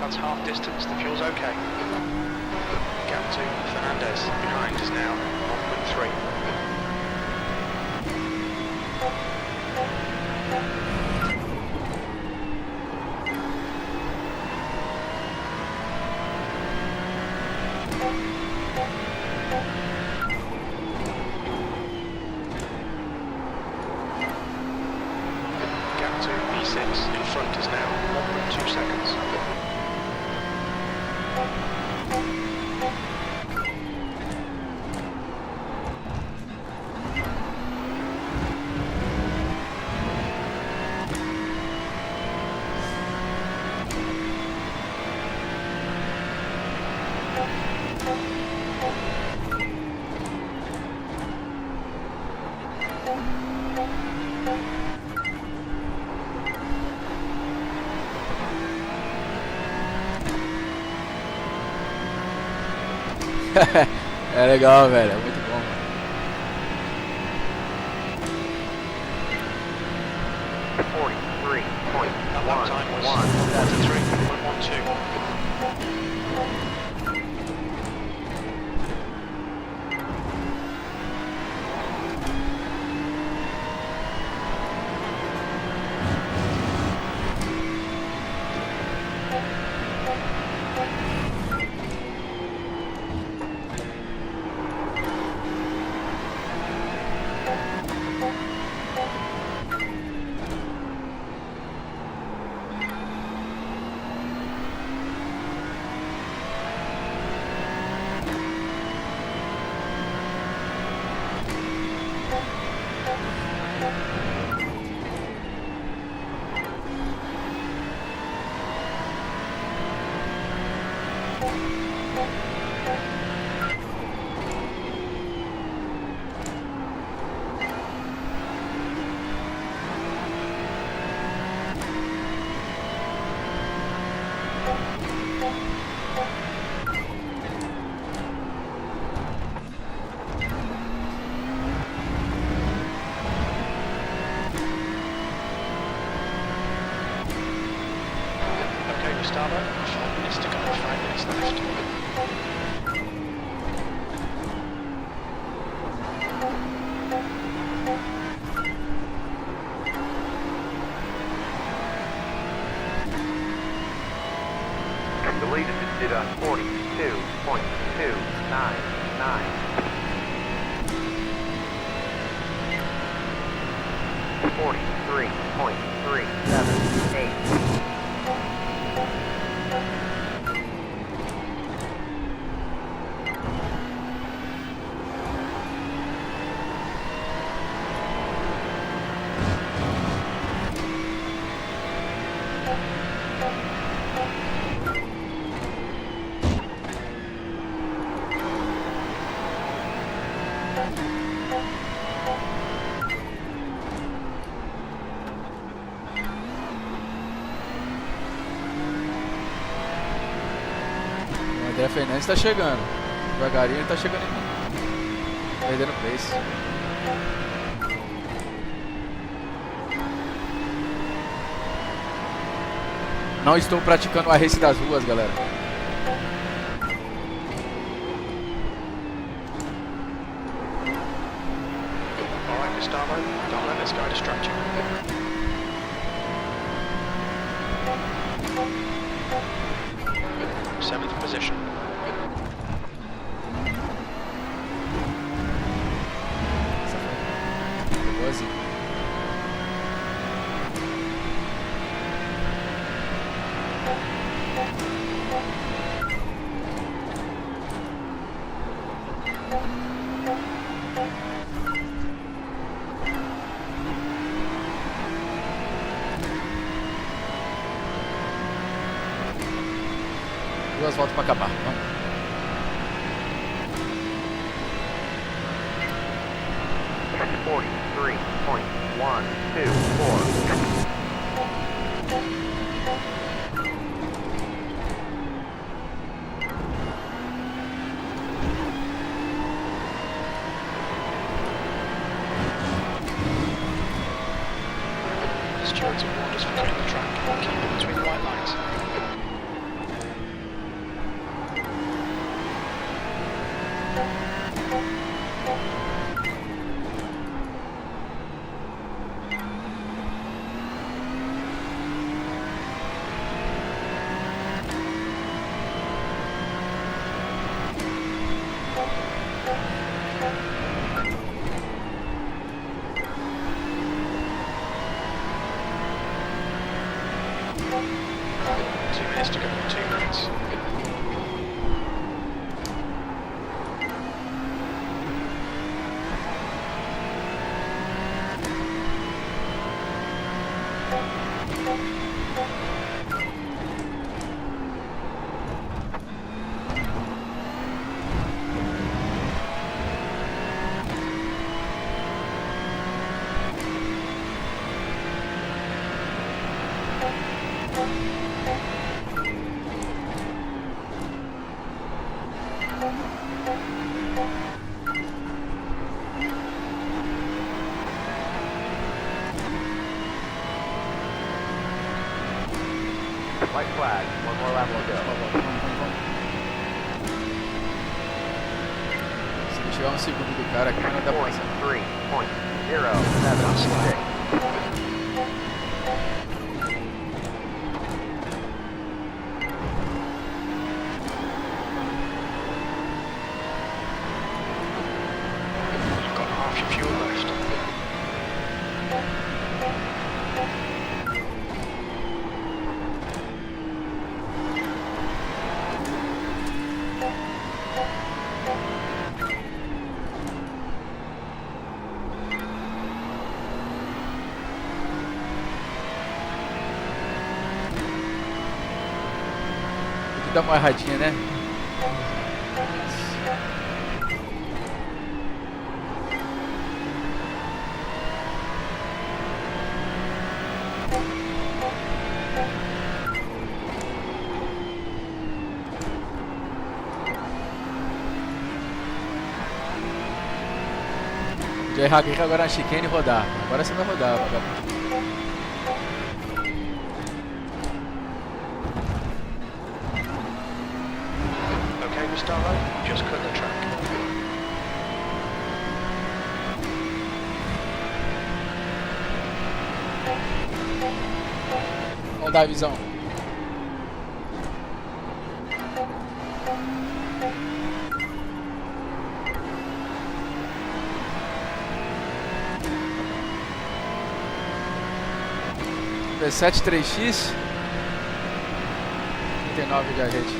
That's half distance, the fuel's okay. Gap to Fernandez, behind is now 1.3. Gap to P6 in front is now 1.2 seconds. É legal, velho. É muito bom, mano. 43.112. That lap time was 1:03.112. Okay, Gustavo, 5 minutes to go, 5 minutes left. Deleted did on 42.299. 43.378. O André Fernandes tá chegando. Devagarinho ele tá chegando em mim. Perdendo pace. Não estou praticando a race das ruas, galera. Alright, Gustavo, don't let this guy distract you. Seventh position. Boazinho. Duas voltas pra acabar. Vamos. Stewards have warned us for cutting the track. Keep it between the white lines. White flag. One more lap will go. Se não tiver um segundo do cara aqui, não dá pra passar. 3.076. You've got half your fuel left. Tem que dar uma erradinha, né? De errar aqui agora na chicane e rodar. Agora você vai rodar, vagabundo. Okay, Gustavo, just cut the track. Vamos dar a visão. V7 3X 39 de arrete.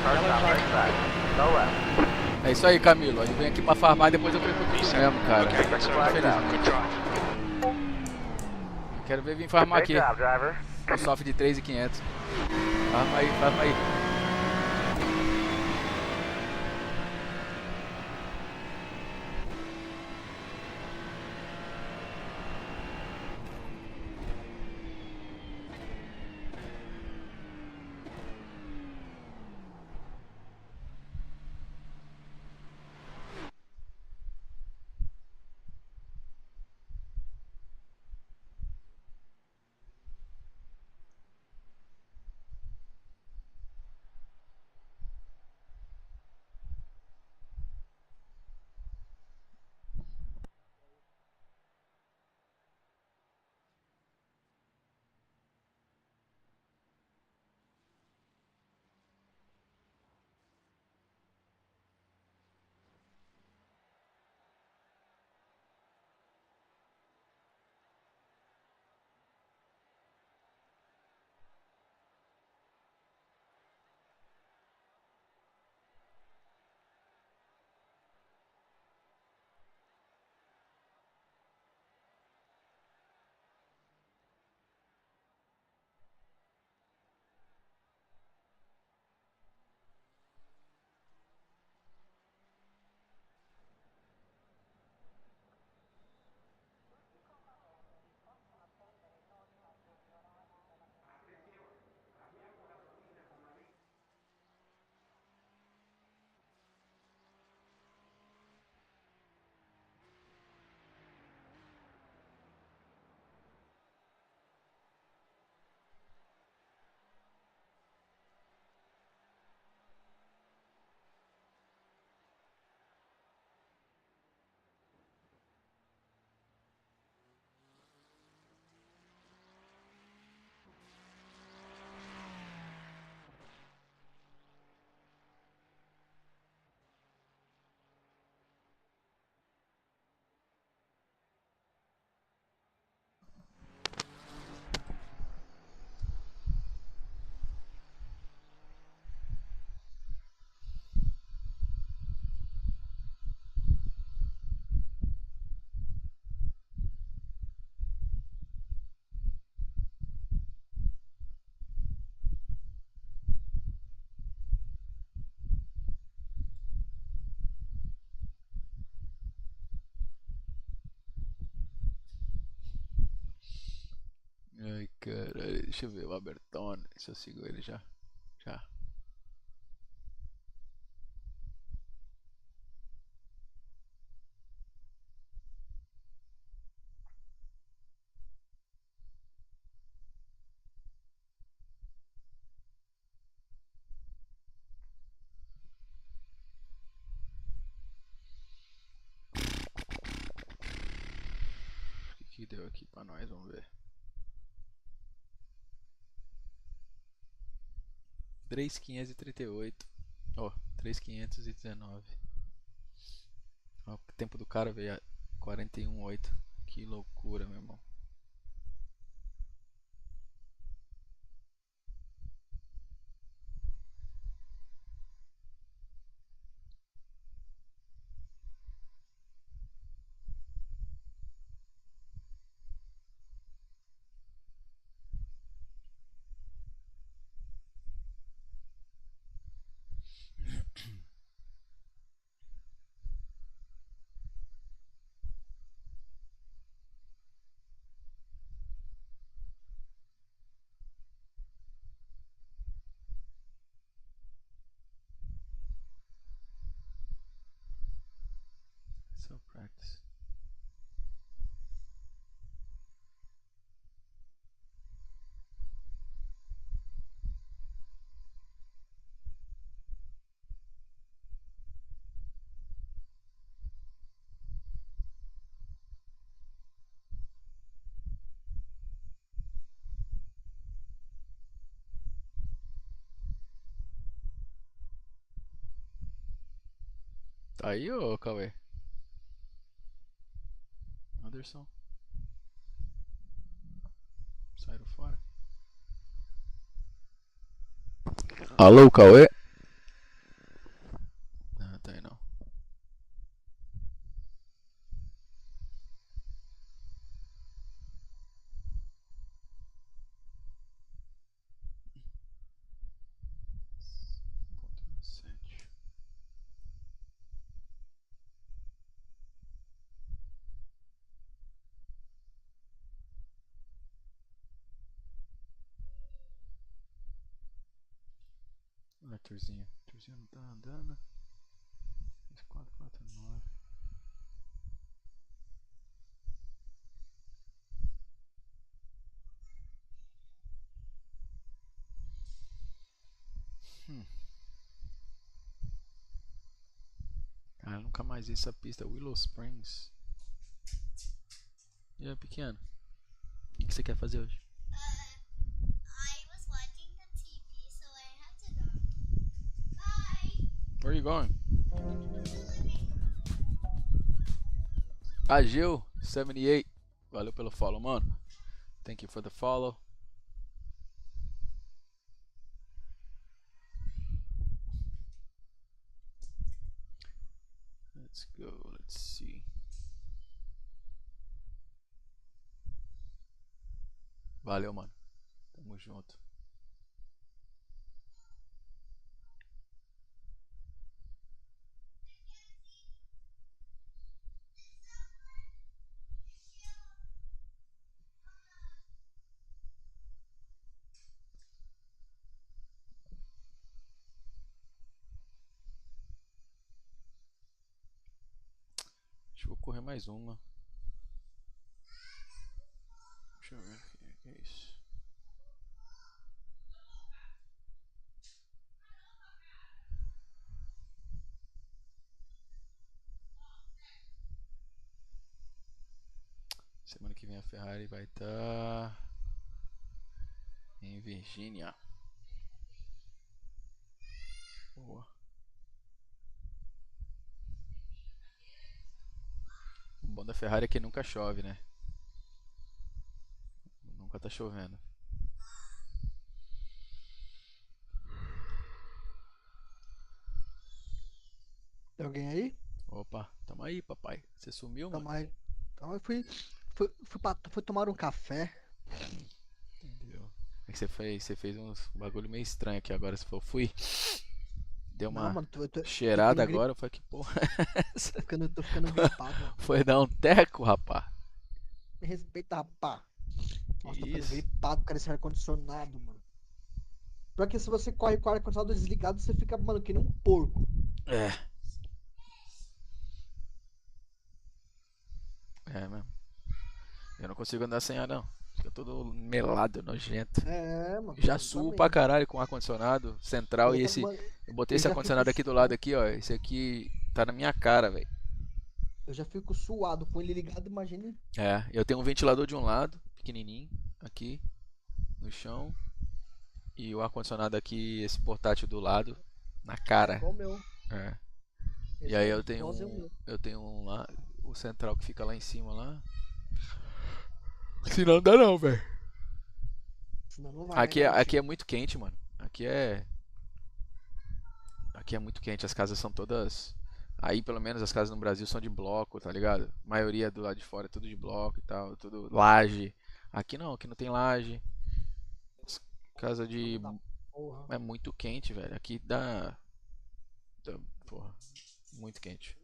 Car stop right side. No left. É isso aí, Camilo. Eu venho aqui pra farmar e depois eu perco tudo mesmo, cara. Okay, so Flag down. good drive. Quero ver vir farmar Great aqui. job, driver. O soft de 3.500. Farma aí, farma aí. Ai, caralho. Deixa eu ver o Abertone. Se eu sigo ele já. Já. que deu aqui pra nós, vamos ver. 3.538. Ó, 3.519. Ó, o tempo do cara veio a 41,8. Que loucura, meu irmão. So practice. Tá aí, ô Cauê? Anderson? Saíram fora. Alô, Cauê? Não, tá aí não. Sete. Arthurzinho. Arthurzinho não tá andando. 449. Cara, nunca mais vi essa pista. Willow Springs. E aí, pequeno? O que você quer fazer hoje? I was watching the TV, so I have to go. Bye. Where are you going? Agil 78. Valeu pelo follow, mano. Thank you for the follow. Let's go, let's see. Valeu, mano. Tamo junto. Deixa eu correr mais uma. Deixa eu ver o que é isso. Semana que vem a Ferrari vai estar em Virgínia. Boa. O bom da Ferrari é que nunca chove, né? Nunca tá chovendo. Tem alguém aí? Opa, tamo aí, papai. Você sumiu, mano? Tamo aí. Então eu fui tomar um café. Entendeu? É que você fez? Você fez uns bagulho meio estranho aqui agora. Se for, fui. Deu uma Não, mano, cheirada tô agora. Eu falei, que porra é essa? tô ficando gripado, mano. Foi dar um teco, rapá. Me respeita, rapá. Nossa, tô ficando Isso. gripado com esse ar-condicionado, mano. Porque se você corre com o ar-condicionado desligado, você fica, mano, que nem um porco. É. É mesmo. Eu não consigo andar sem ar, não. Fica todo melado, nojento. É, mano. Já suo pra caralho com ar-condicionado central e esse. Eu botei eu esse já ar-condicionado fico aqui do lado aqui, ó. Esse aqui tá na minha cara, velho. Eu já fico suado com ele ligado, imagine. É, eu tenho um ventilador de um lado, pequenininho, aqui no chão, e o ar-condicionado aqui, esse portátil do lado, na cara. Igual o meu. É. Esse E aí é eu tenho igualzinho o meu. eu tenho um lá, o central que fica lá em cima lá. Se não dá não, velho. Senão não vai, Aqui, né, aqui é garotinho? muito quente, mano. Aqui é muito quente, as casas são todas. Aí, pelo menos, as casas no Brasil são de bloco, tá ligado? A maioria do lado de fora é tudo de bloco e tal, tudo laje. Aqui não tem laje. Casa de. Porra. É muito quente, velho. Aqui porra, muito quente.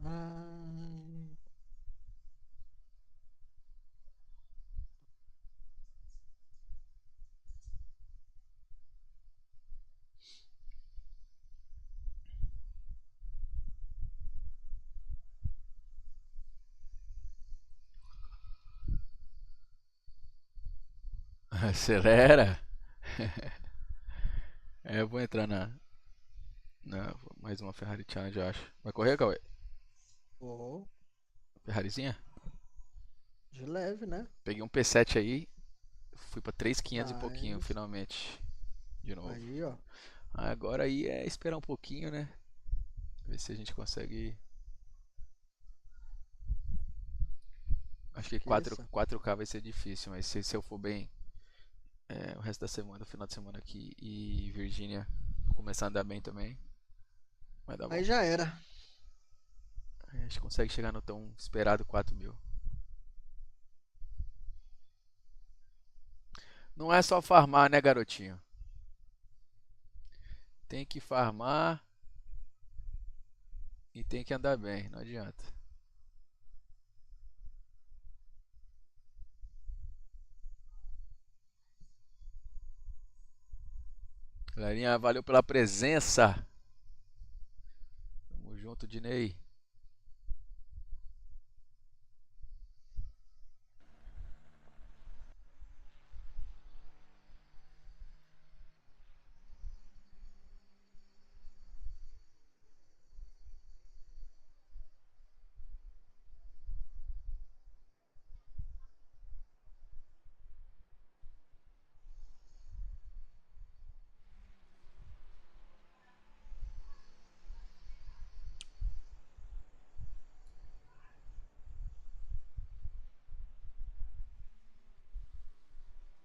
Hum, Acelera. Eu vou entrar mais uma Ferrari Challenge, eu acho. Vai correr, Cauê? oh, Ferrarizinha? de leve, né? Peguei um P7 aí, fui pra 3.500 e pouquinho, Mas, finalmente. De novo. aí, ó. Agora aí é esperar um pouquinho, né? Ver se a gente consegue. Acho que Esqueça. 4K vai ser difícil, mas se eu for bem o resto da semana, o final de semana aqui e Virgínia começar a andar bem também, vai dar bom. Aí já era. Aí a gente consegue chegar no tão esperado 4.000. Não é só farmar, né, garotinho? Tem que farmar e tem que andar bem, não adianta. Galerinha, valeu pela presença. Tamo junto, Dinei.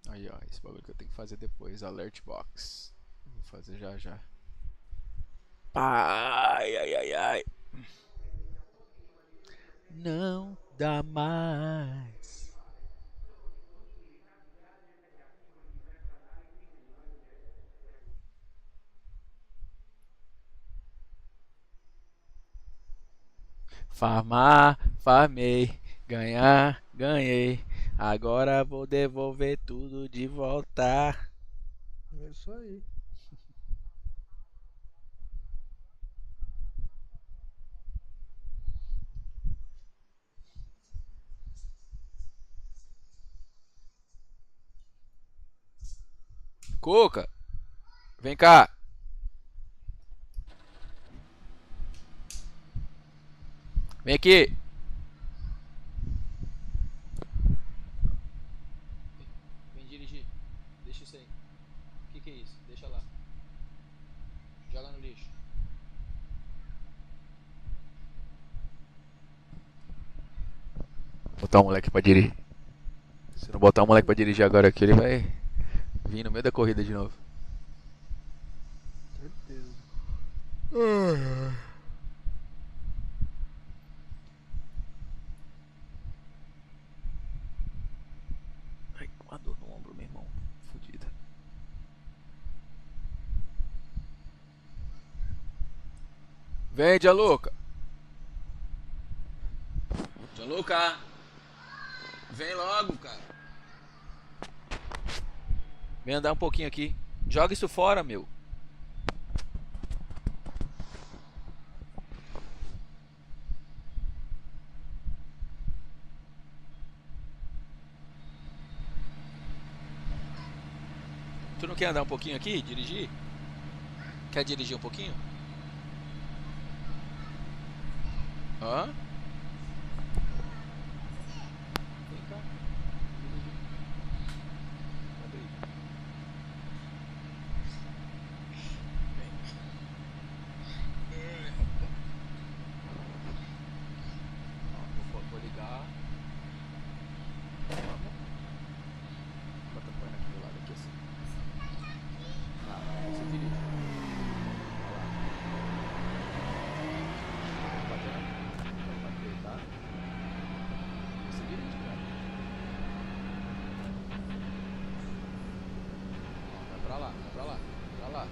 Aí, ó, esse bagulho que eu tenho que fazer depois, Alert Box. Vou fazer já já. Ai, ai, ai, ai. Não dá mais. Farmar, farmei. Ganhar, ganhei. Agora vou devolver tudo de volta. É isso aí. Cuca, vem cá. Vem aqui. Vem dirigir. Deixa isso aí. O que é isso? Deixa lá. Joga no lixo. Vou botar o moleque pra dirigir. Se não botar o moleque pra dirigir agora aqui, ele vai vir no meio da corrida de novo. Certeza. Ai, com uma dor no ombro, meu irmão. Fudida. Vem, Gianluca. Gianluca. Vem logo, cara. Vem andar um pouquinho aqui. Joga isso fora, meu. Tu não quer andar um pouquinho aqui? Dirigir? Quer dirigir um pouquinho? Hã? Vem cá. Dirigir. Cadê ele? Ó, vou ligar. Vamos. Bota a perna aqui do lado aqui assim. Não, você dirige. Olha lá. Bater, né? Vai bater, tá? Você dirige, cara. Ó, vai pra lá, vai pra lá, vai pra lá.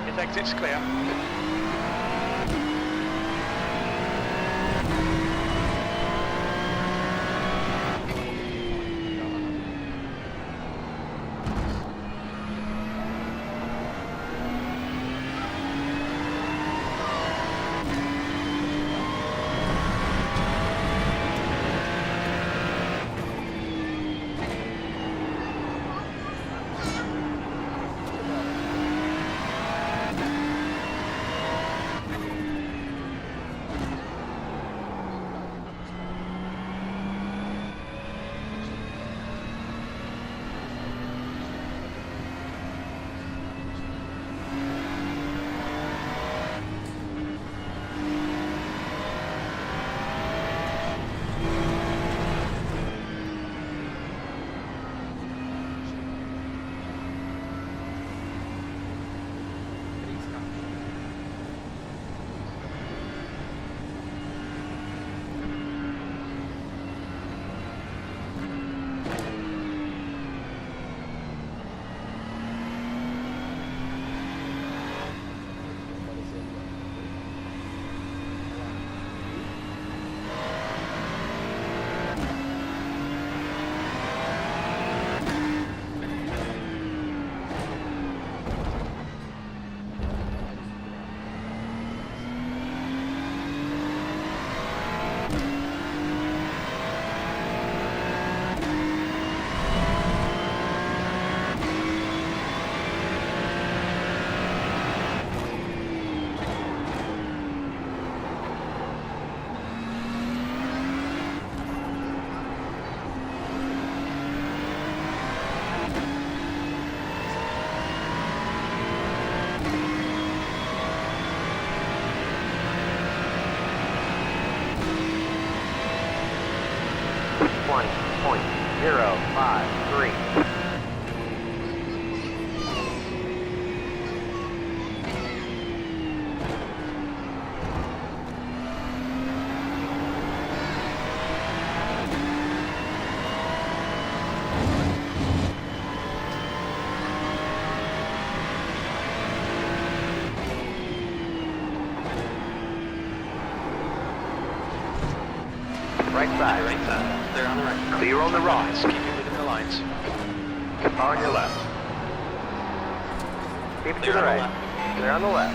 His exit's clear. .053. Right side. Right side. Clear on the right. Clear on the right. Lines. Keep it within the lines. On your left. Keep it to Clear the on the right. left. Clear on the left.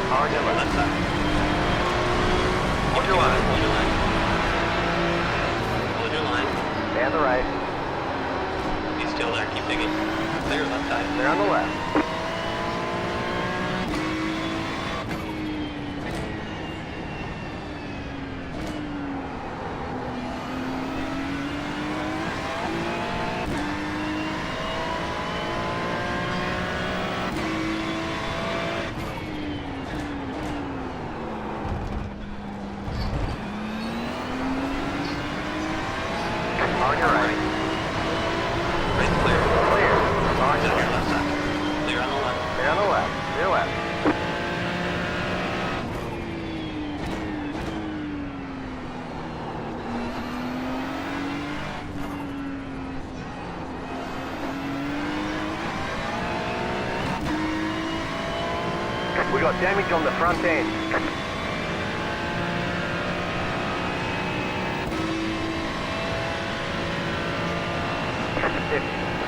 On your left. Left side. Hold your line. Hold your line. Hold your line. Stay on the right. Be still there. Keep digging. Clear left side. Clear on the left. We got damage on the front end.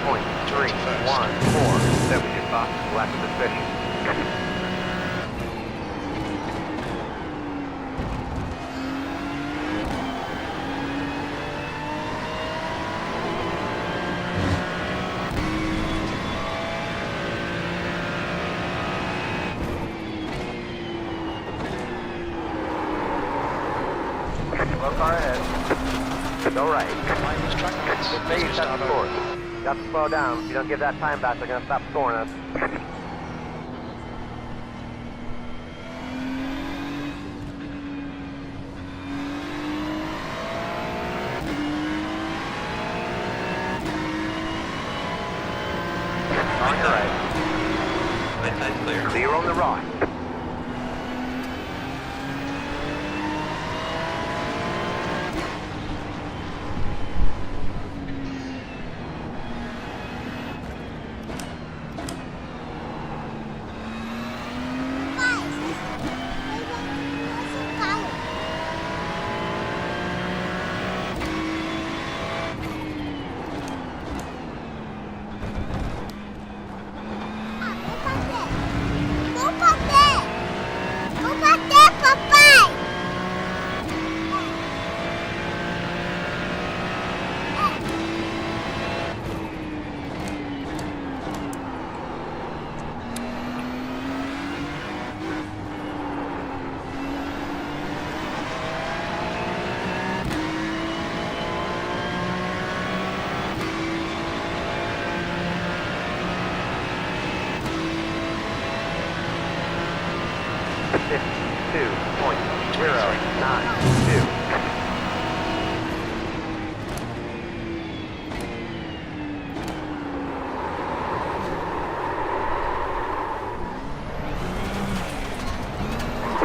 Point 314. That was your fastest lap of the session. Slow car ahead. Go right. Minus track limits. Say you Business start the Starboard. score. You have to slow down. If you don't give that time back, they're going to stop scoring us. On your right. Right side's clear. Clear on the right.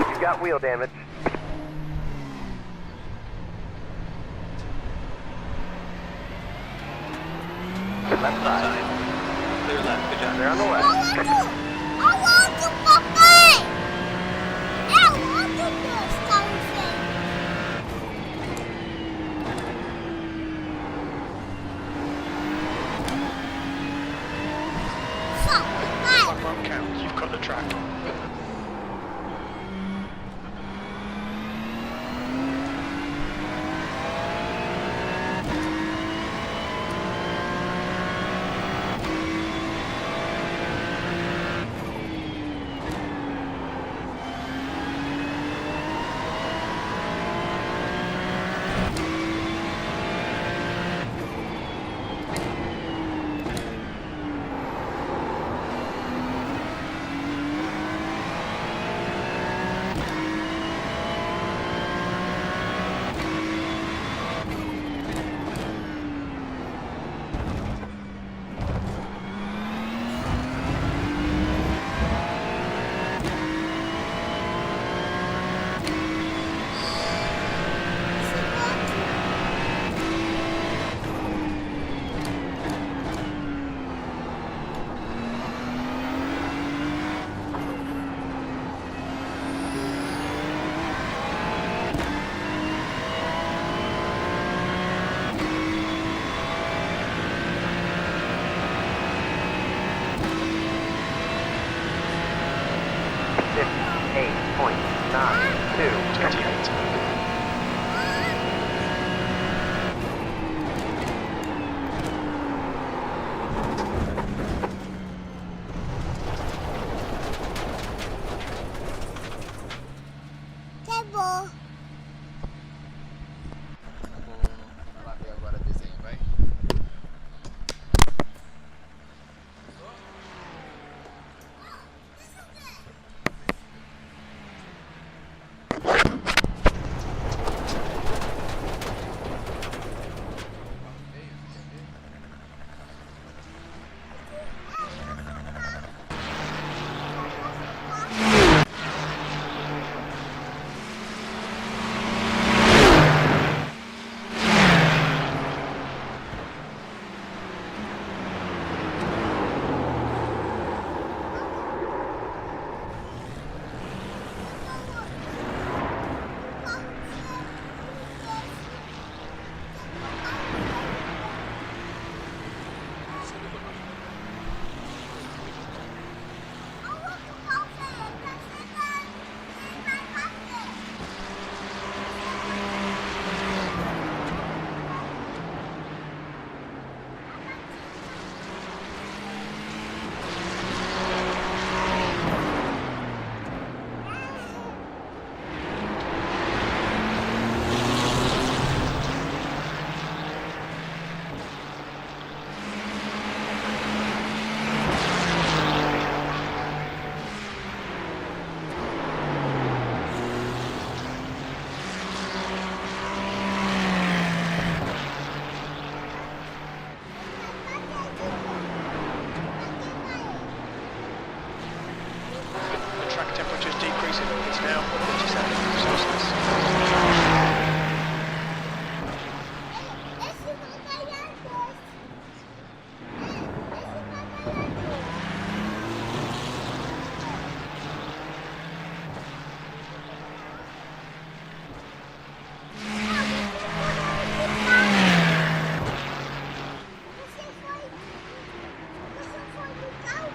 You got wheel damage. Left side. Clear left. Good job. They're on the left. I want to, Papa! I want to do something. So, Papa. That won't count. You've got the track. Table. Vai lá ver agora desenho, vai. It's now 47 Celsius. Esse não vai dar doce. Esse vai dar doce. Você foi no carro e correu no carro.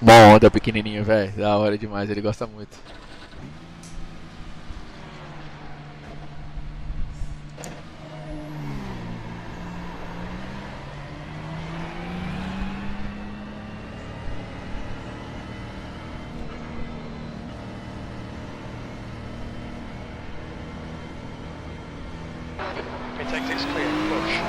Bom onda pequenininho, velho. Da hora demais, ele gosta muito. Mid exit's clear. Push.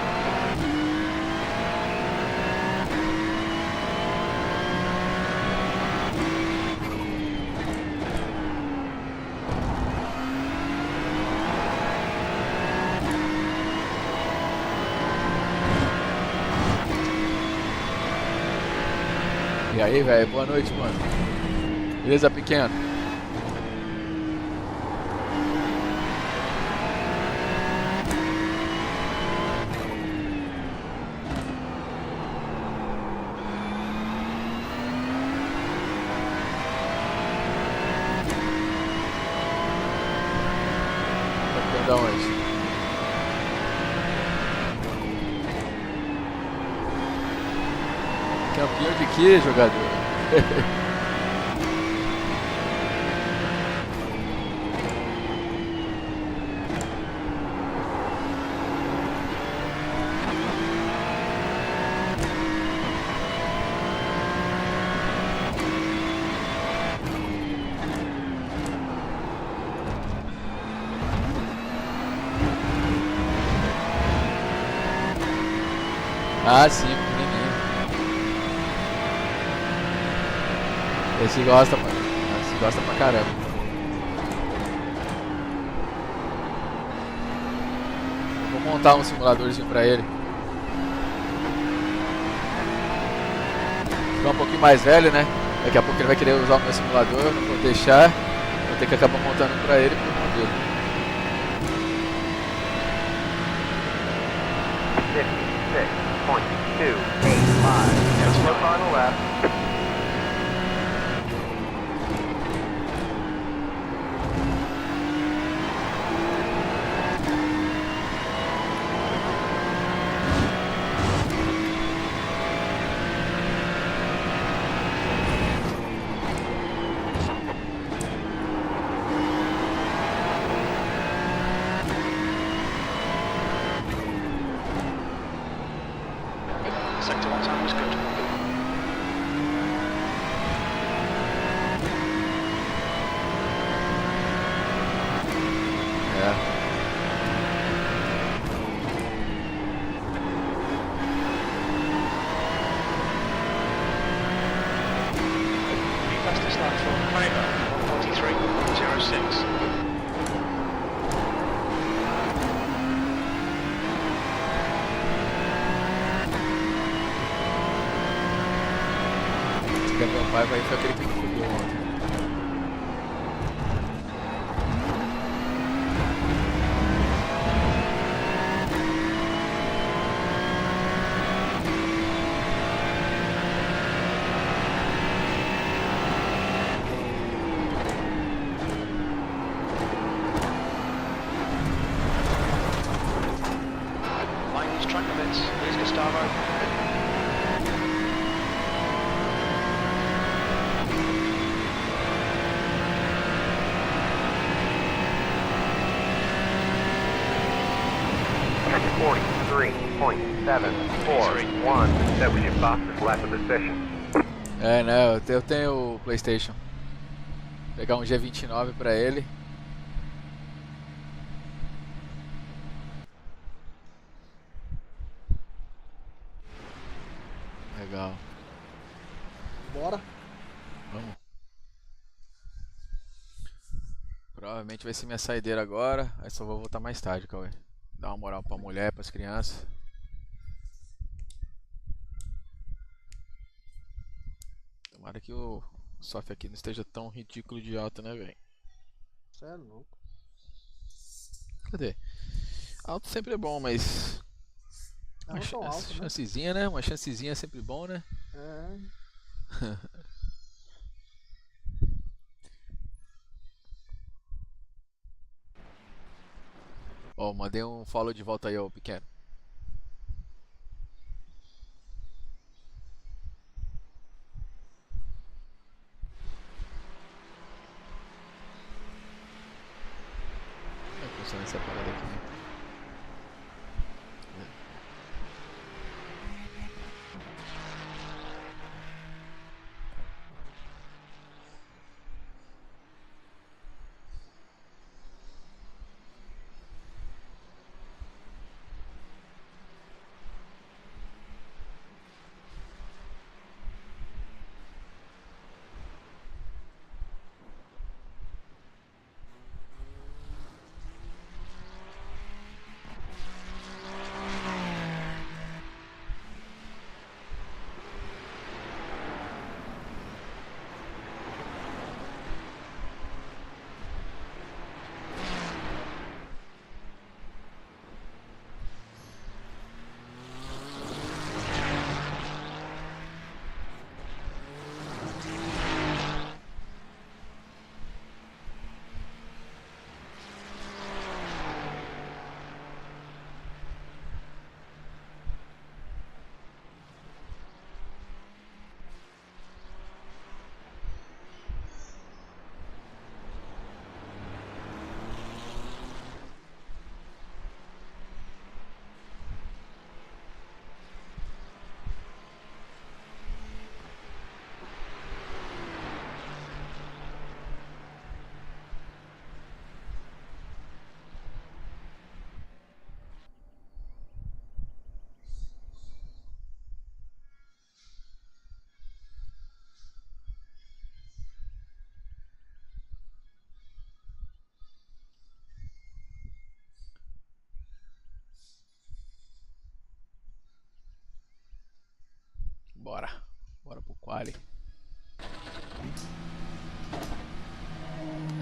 E aí, velho, boa noite, mano. Beleza, pequeno? Tá da onde? Campeão de que, jogador? Ah, sim, pequenininho. Esse gosta, mano. Esse gosta pra caramba. Vou montar um simuladorzinho pra ele. Ficar um pouquinho mais velho, né? Daqui a pouco ele vai querer usar o meu simulador. Não vou deixar. Vou ter que acabar montando um pra ele e pro irmão dele. 56.285. Just look on the left. Sector 1 time was good. É. The fastest lap for Kramer, 143.06. Esse Gabriel Paiva aí foi aquele que me fudeu ontem. 3.741. That was your fastest lap of the session. É, né? Eu tenho o PlayStation. Vou pegar um G29 pra ele. Legal. Bora. Vamos. Provavelmente vai ser minha saideira agora. Aí só vou voltar mais tarde, Cauê. Dar uma moral pra mulher, pras crianças. Tomara que o software aqui não esteja tão ridículo de alto, né, velho? Sério, não. Cadê? Alto sempre é bom, mas. Não tão alto, né? chancezinha, né? Uma chancezinha é sempre bom, né? É. Ó, mandei um follow de volta aí, ô pequeno. Como é que funciona essa parada aqui? Bora. Bora pro quali.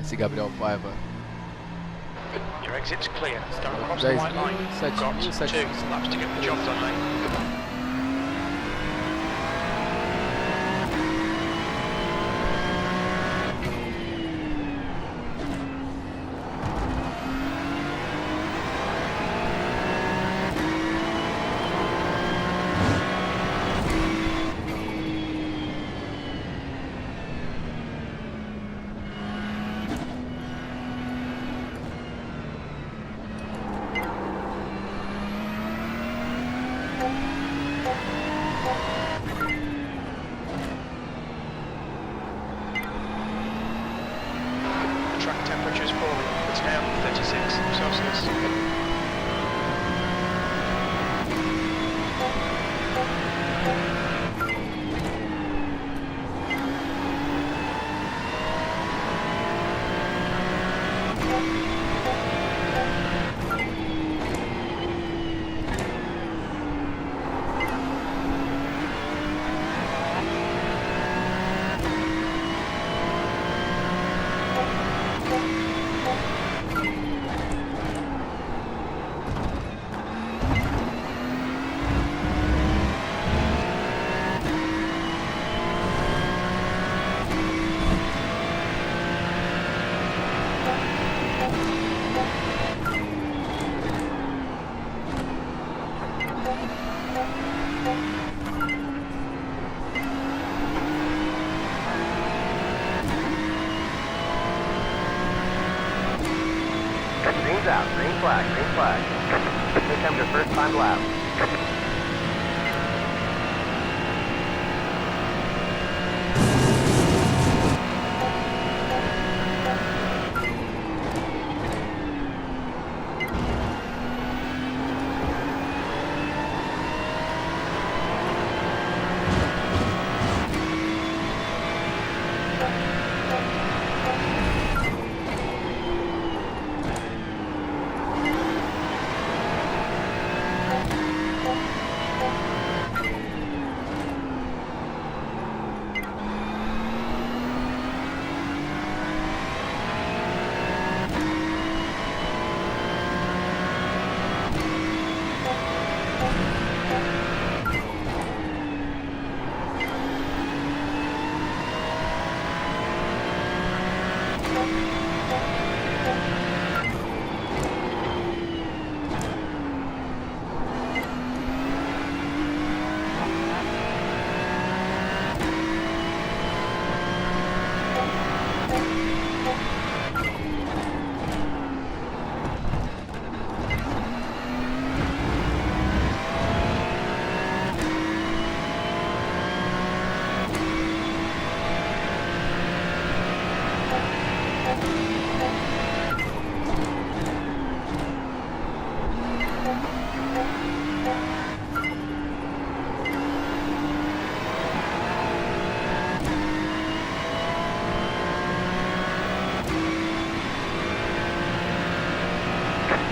Esse Gabriel Paiva. Your exit's clear. Don't cross the white line. You've got 2 laps to get the job done, mate. Track temperature's falling. It's now 36 Celsius. Green's out. Green flag. Green flag. attempt your first time lap.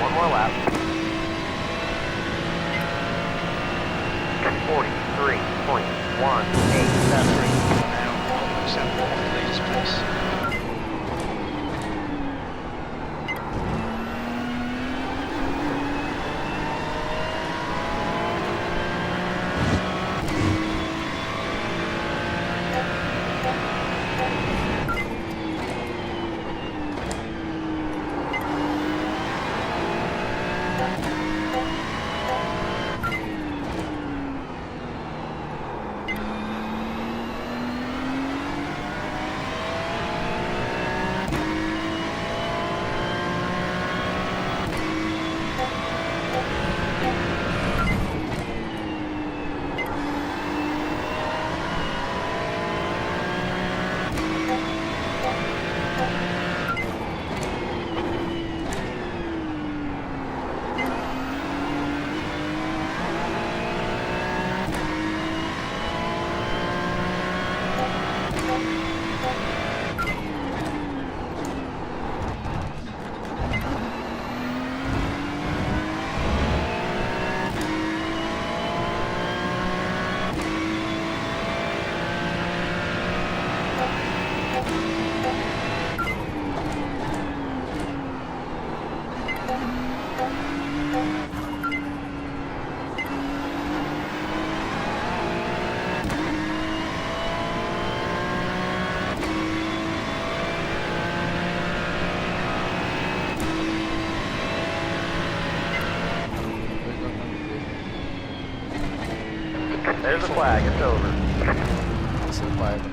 One more lap. 43.187. Now 1.7 off the leader's place. There's the flag, it's over. Seu pai, mano.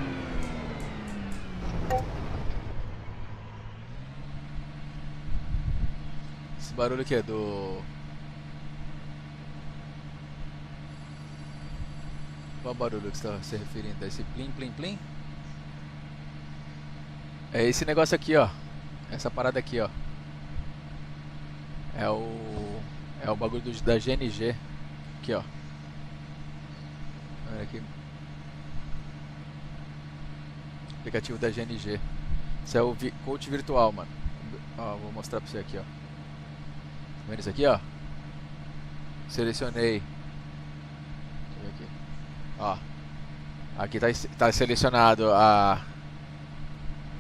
Esse barulho aqui é do... Qual barulho que você está se referindo? Esse plim, plim, plim? É esse negócio aqui, ó. Essa parada aqui, ó. É o bagulho da GNG. Aqui, ó. Olha aqui. Aplicativo da GNG. Isso é o coach virtual, mano. Ó, vou mostrar pra você aqui, ó. Tá vendo isso aqui, ó? Selecionei. Deixa eu ver aqui. Ó. Aqui tá selecionado a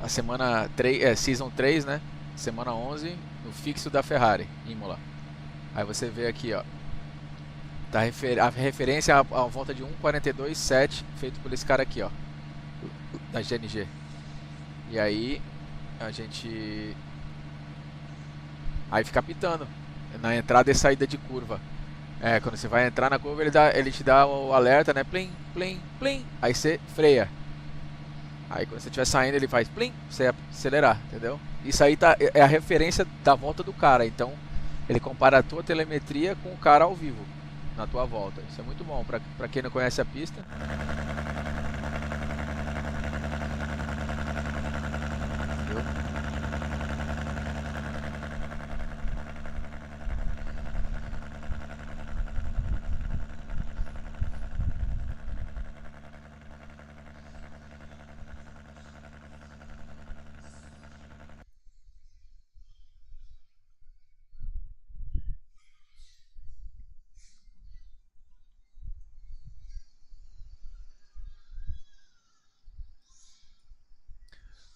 semana 3, Season 3, né? Semana 11, no fixo da Ferrari, Imola. Aí você vê aqui, ó. Tá a referência a volta de 1:42.7, feito por esse cara aqui, ó. Da GNG. E aí, a gente... Aí fica pitando na entrada e saída de curva. É, quando você vai entrar na curva, ele te dá o alerta, né? Plim, plim, plim. Aí você freia. Aí quando você estiver saindo, ele faz plim, você acelerar, entendeu? Isso aí é a referência da volta do cara. Então, Ele compara a tua telemetria com o cara ao vivo, na tua volta. Isso é muito bom pra quem não conhece a pista. Viu?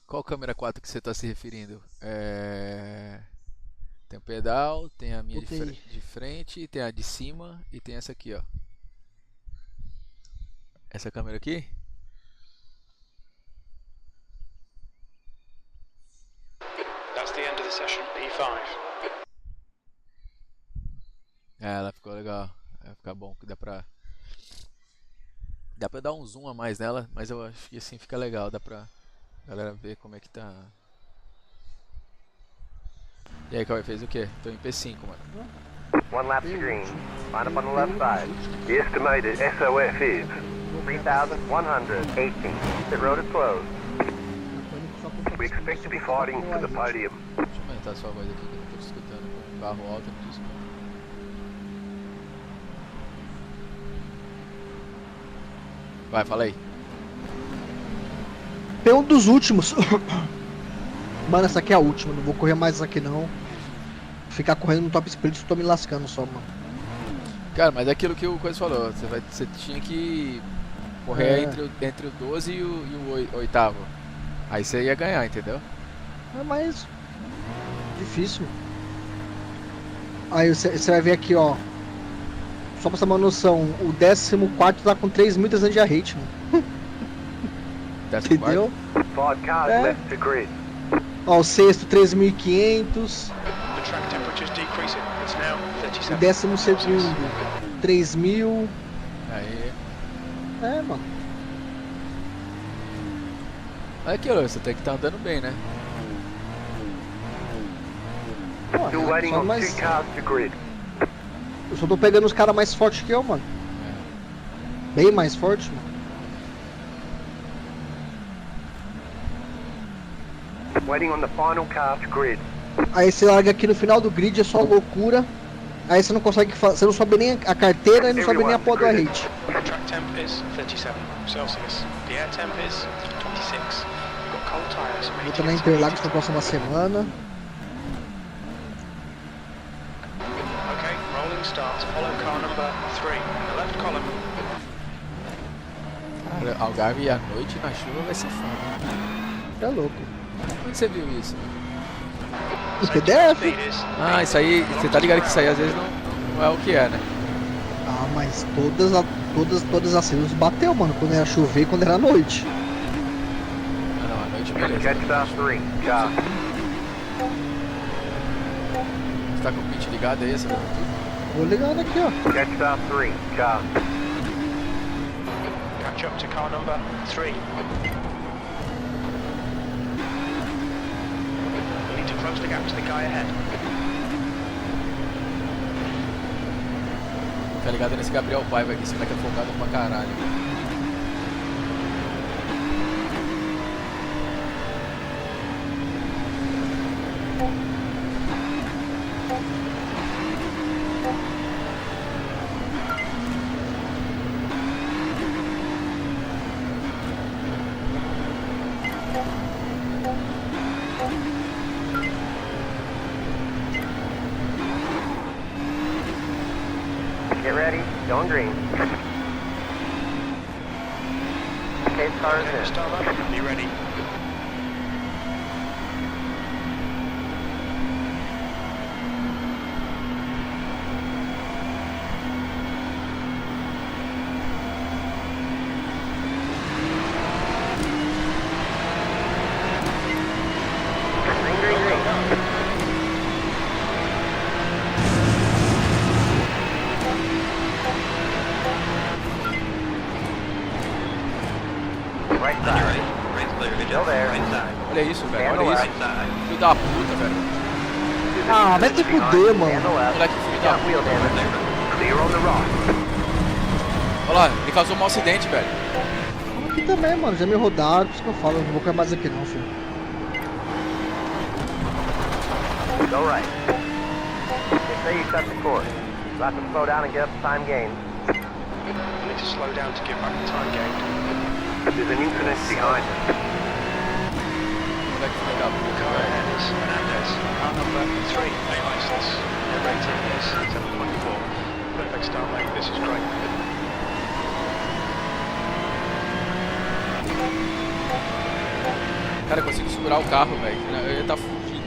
Qual câmera 4 que você está se referindo? Tem o pedal, tem a minha Botei. de frente, tem a de cima e tem essa aqui, ó. Essa câmera aqui? That's the end of the session, P5. Ela ficou legal. Vai ficar bom, que dá pra dar um zoom a mais nela, mas eu acho que assim fica legal, dá pra galera ver como é que tá. E aí, Cauê, fez o quê? Tô em P5, mano. 1 lap to green. Line up on the left side. The estimated SOF is 3,118. The road is closed. We expect to be fighting for the podium. Deixa eu aumentar a sua voz aqui que eu não tô te escutando com um carro alto no disco. Vai, fala aí. Tem um dos últimos. Mano, essa aqui é a última, não vou correr mais essa aqui não. Ficar correndo no top split, eu tô me lascando só, mano. Cara, mas é aquilo que o Coisa falou, você tinha que correr entre o 12 e o oitavo. Aí você ia ganhar, entendeu? É mais difícil. Aí você vai ver aqui, ó. Só pra você ter uma noção, o 14º tá com 3.300 de rate, mano. Entendeu? 5 cars É. left to grid. Ó, o sexto 3.500, The track temperature is decreasing. It's now o 37. 12º 3.000. Aí. É, mano. É aquilo, você tem que estar andando bem, né? Pô, Still waiting só on mais- 2 cars to grid. eu só tô pegando os caras mais fortes que eu, mano. Bem mais forte, mano. Waiting on the final car to grid. Aí você larga aqui no final do grid, é só loucura. Aí você não consegue você não sobe nem a carteira e não sobe nem a porra do rate. The track temp is 37 Celsius. The air temp is 26. You've got cold tires. Vou estar na Interlagos na próxima semana. Okay, rolling start. Follow car number 3 in the left column. Cara, Algarve à noite na chuva vai ser foda. É louco. Onde você viu isso? No Safety PDF? speed is Ah, isso aí, você tá ligado que isso aí às vezes não é o que é, né? Ah, mas todas as cenas bateu, mano. Quando era chover e quando era noite. Ah não, à noite beleza. Jetstar 3 car. Você tá com o pitch ligado aí, você tá tudo? Vou ligando aqui, ó. Jetstar 3 car. catch up to car number 3. You need to close the gap to the guy ahead. Tá ligado nesse Gabriel Paiva aqui, esse moleque é folgado pra caralho. Get ready, going green. Case cars Okay, in. start up. Be ready. Green, green, green. Right On your side. right. Right's clear. Good Still job. there. Right side. Olha isso, velho, Stand olha left. isso. Right side. Filho da puta, velho. Ah, vai te fuder, And mano. the left. Moleque filho da Got wheel puta. damage. Clear on the rock. Olha lá, ele causou um acidente, velho. Aqui também, mano. Já me rodaram, por isso que eu falo. Eu não vou cair mais aqui não, filho. Go right. They say you cut the course. You'll have to slow down and get up the time gained. You need to slow down to get back the time gained. There's an incident behind us. Moleque filho da The puta, car velho. ahead is Hernandez. Car number 3, A license. Their rating is 7.4. Perfect start, mate. This is great. Cara, eu consigo segurar o carro, velho. Eu ia estar fudido.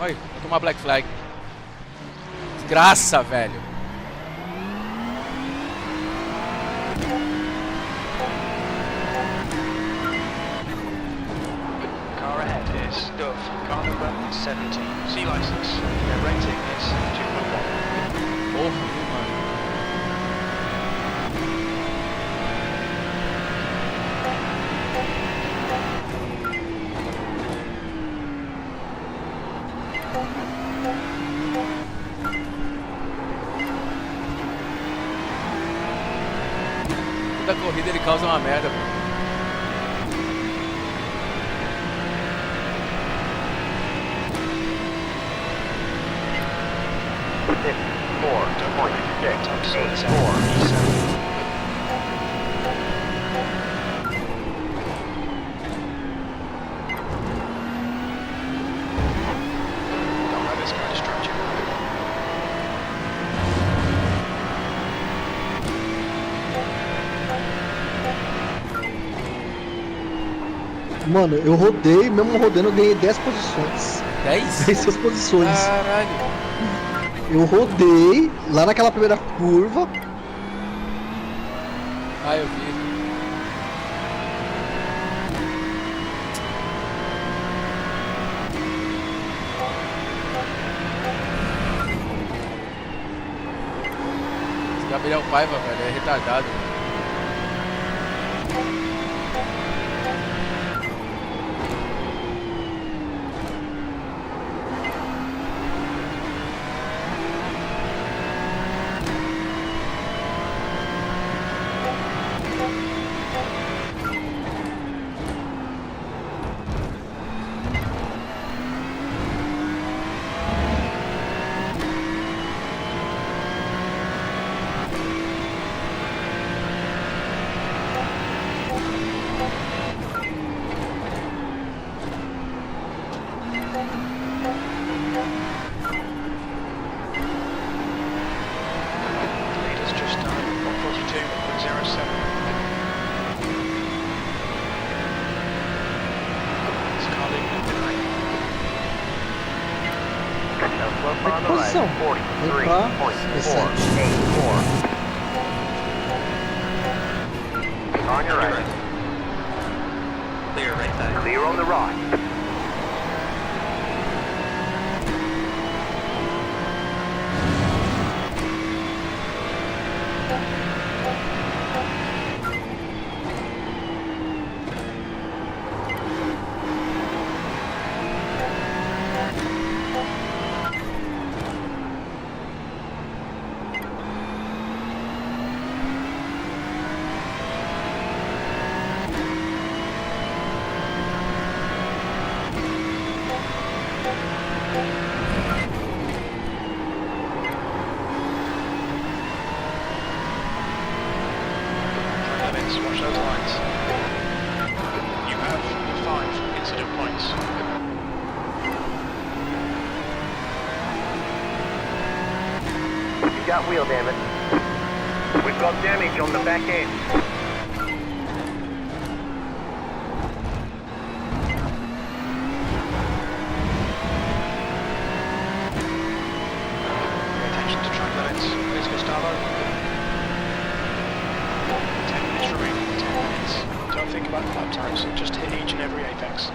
Olha, vou tomar Black Flag. Desgraça, velho. Car ahead is Dove. Car number 17. C license. Their rating is 2.1. Porra, viu, mano? Toda corrida ele causa uma merda, mano. Don't let this guy distract you. Mano, eu rodei, mesmo rodando, eu ganhei 10 posições. 10? 10 posições. Caralho. Eu rodei lá naquela primeira curva. Ah, eu vi. Esse Gabriel Paiva, velho, é retardado. Leaders just done 142.07. It's car leaving in pit lane. Now slow on the right. Posição. 43.484. On your right. Clear right side. Clear on the rock. Track limits, watch those lines. You have 5 incident points. You got wheel damage. We've got damage on the back end. Pay attention to track limits. Where's Gustavo? 10 minutes remaining. 10 minutes. Don't think about lap times. Just hit each and every apex.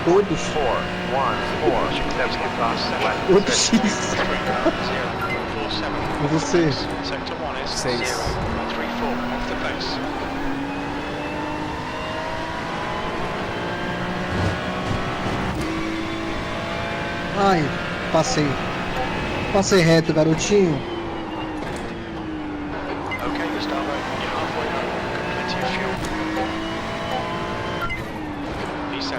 Todos. 414, 75 Outro X. 047. E você? Sector 1 is 6. 034 off the base. Ai, passei. Passei reto, garotinho. Okay, Gustavo, you're halfway home. Got plenty of fuel. E7.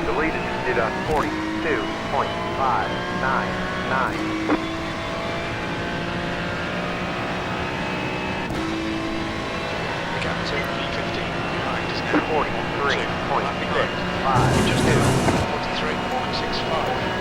Deleted, did a 42.599. The gap to V15 behind is now 43.95. just now 43.65.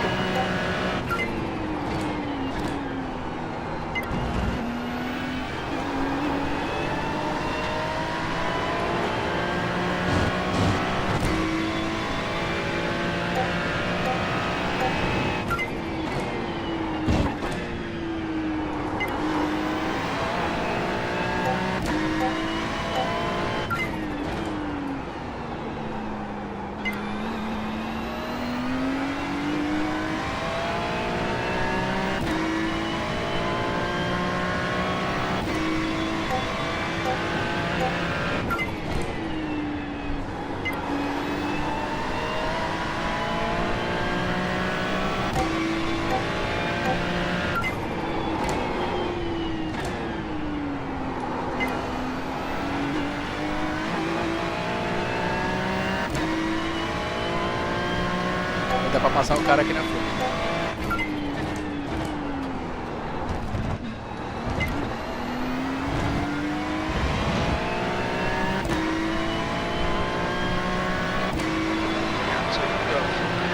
Dá pra passar o cara aqui na frente.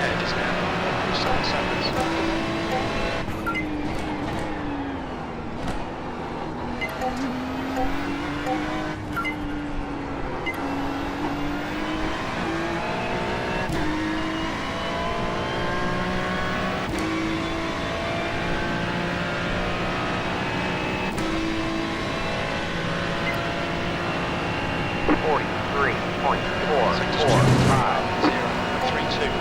Ahead is now 7 seconds. 0.32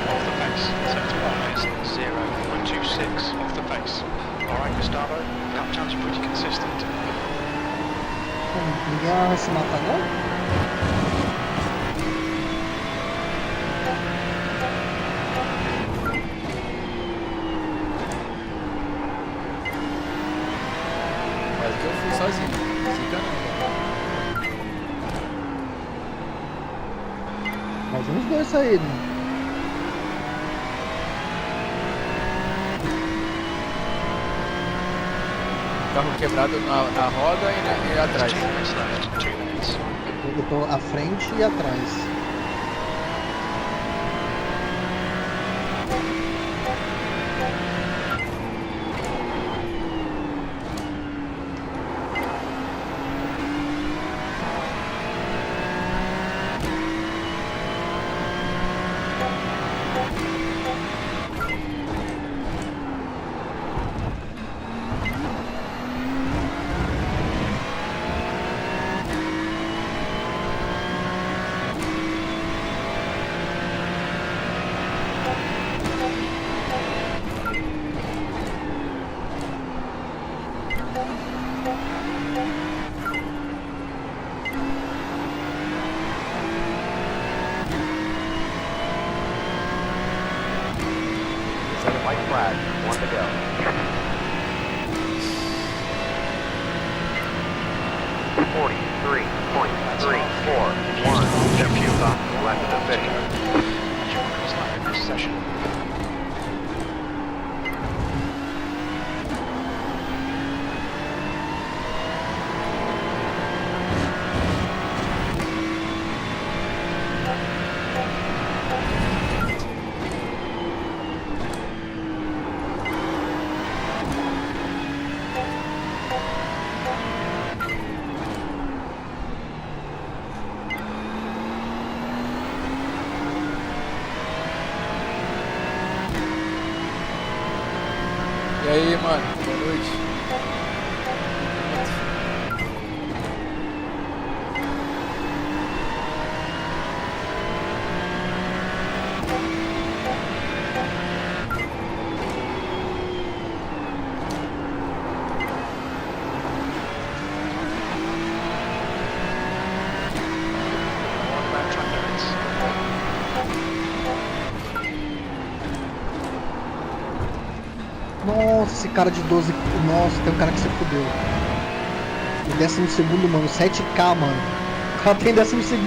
off the pace. Sector 1 is 0.26 off the pace. Alright, Gustavo, lap time's pretty consistent. Ninguém vai se matar, não? Mas que eu fui sozinho. Fica não. Mas uns dois saíram. Carro quebrado na roda e atrás. 2 minutes left, 2 minutes. Eu tô à frente e atrás. White flag, 1 to go. Left of the finish. That's your quickest lap in this session. E aí, mano? Boa noite. One lap track limits. Nossa, esse cara de 12. Nossa, tem um cara que se fudeu. O 12º, mano. 7K, mano. O cara tem 12º.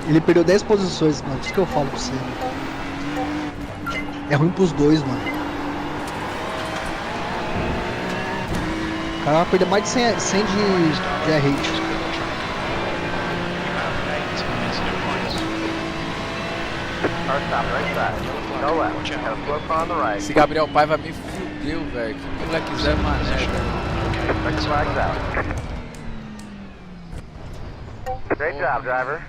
Ele perdeu 10 posições, mano. Isso que eu falo pra você. É ruim pros dois, mano. O cara vai perder mais de 100 de R rate. You have 8 incident points. Car stop right side. Go left. Watch out. Have a slow car on the right. Esse Gabriel Paiva me fudeu, velho. Que moleque Zé Mané, velho. Check flags out. Great job, driver.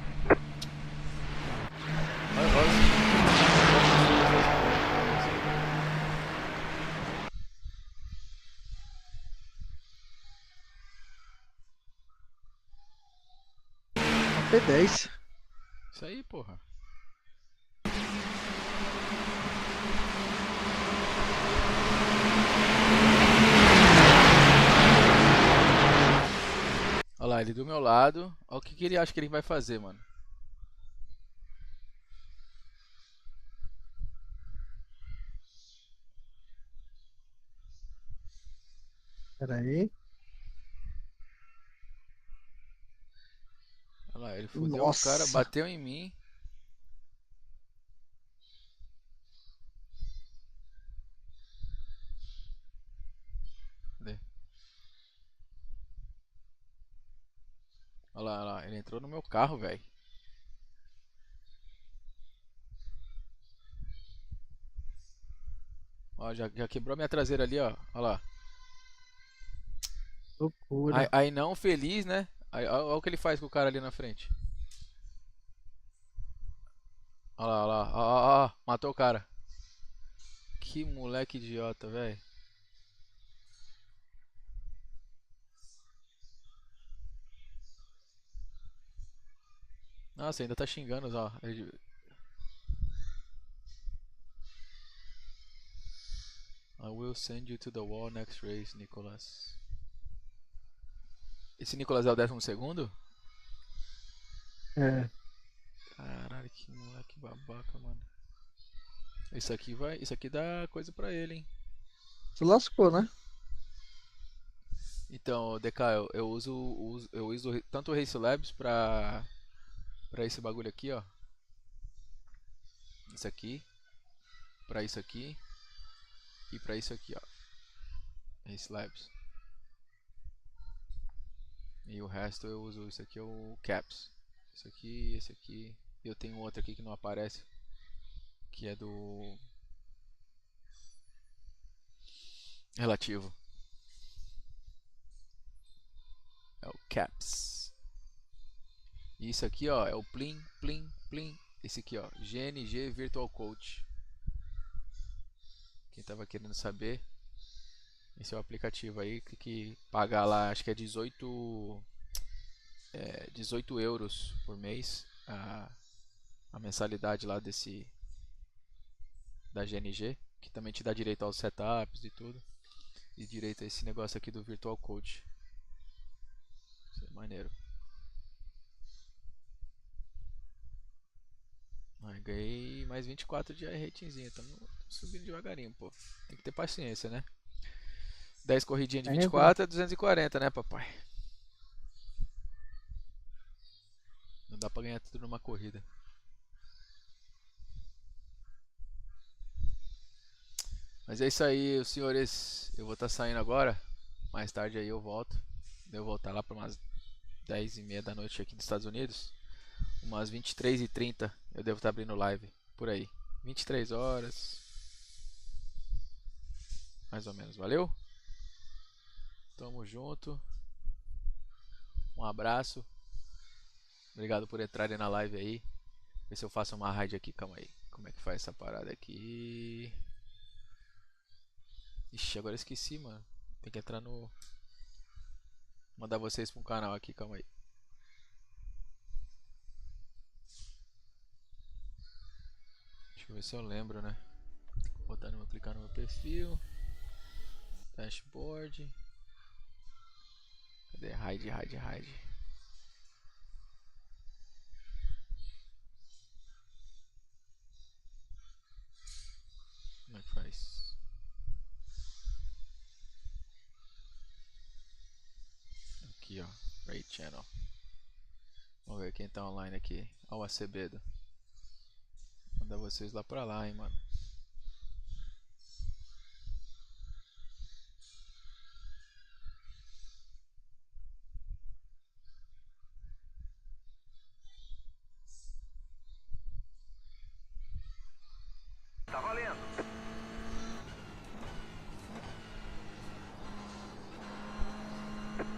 P10. Isso aí, porra. Olha lá, ele do meu lado. Olha o que ele acha que ele vai fazer, mano. Pera aí. Olha lá, ele fudeu o Nossa. cara, bateu em mim. Cadê? Olha lá, ele entrou no meu carro, velho. Ó, já quebrou a minha traseira ali, ó. Olha lá. Loucura. Aí não feliz, né? Olha o que ele faz com o cara ali na frente. Olha lá, olha lá. Ó, matou o cara. Que moleque idiota, velho. Nossa, ainda tá xingando, ó. I will send you to the wall next race, Nicholas. Esse Nicholas é o 12º? É. Caralho, que moleque babaca, mano. Isso aqui dá coisa pra ele, hein? Se lascou, né? Então, DK, eu uso tanto o Race Labs pra esse bagulho aqui, ó. Isso aqui, pra isso aqui e pra isso aqui, ó. Race Labs. E o resto eu uso, isso aqui é o Caps. Isso aqui, esse aqui. E eu tenho outro aqui que não aparece, que é do relativo. É o Caps. E isso aqui, ó, é o Plim. Esse aqui, ó, GNG Virtual Coach. Quem tava querendo saber, esse é o aplicativo aí que pagar lá, acho que é 18 euros por mês a mensalidade lá da GNG, que também te dá direito aos setups e tudo, e direito a esse negócio aqui do Virtual Coach. Isso é maneiro. Ganhei mais 24 de ratingzinho, estamos subindo devagarinho, pô. Tem que ter paciência, né? 10 corridinhas de 24 é 240, né, papai? Não dá pra ganhar tudo numa corrida. Mas é isso aí, senhores. Eu vou estar saindo agora. Mais tarde aí eu volto. Eu vou voltar lá para umas 10h30 da noite aqui dos Estados Unidos. Umas 23h30 eu devo estar abrindo live. Por aí. 23 horas. Mais ou menos. Valeu? Tamo junto. Um abraço. Obrigado por entrarem na live aí. Ver se eu faço uma raid aqui. Calma aí. Como é que faz essa parada aqui? Ixi, agora eu esqueci, mano. Tem que entrar no... Mandar vocês para um canal aqui. Calma aí. Deixa eu ver se eu lembro, né? Vou clicar no meu perfil. Dashboard. Cadê? Raid. Como é que faz? Aqui, ó. Raid Channel. Vamos ver quem tá online aqui. Ó, o Acebedo. Mandar vocês lá pra lá, hein, mano. Tá valendo.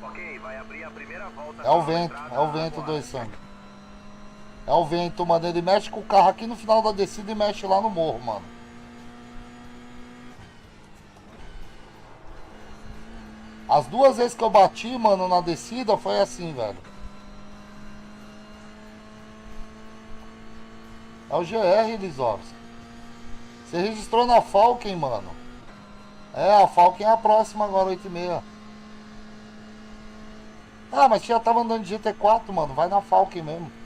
Ok, vai abrir a primeira volta. É o vento, dois sangue. É o vento, mano. Ele mexe com o carro aqui no final da descida e mexe lá no morro, mano. As duas vezes que eu bati, mano, na descida foi assim, velho. É o GR, Lisovski. Você registrou na Falken, mano. É, a Falken é a próxima agora, 8h30. Ah, mas você já tava andando de GT4, mano. Vai na Falken mesmo.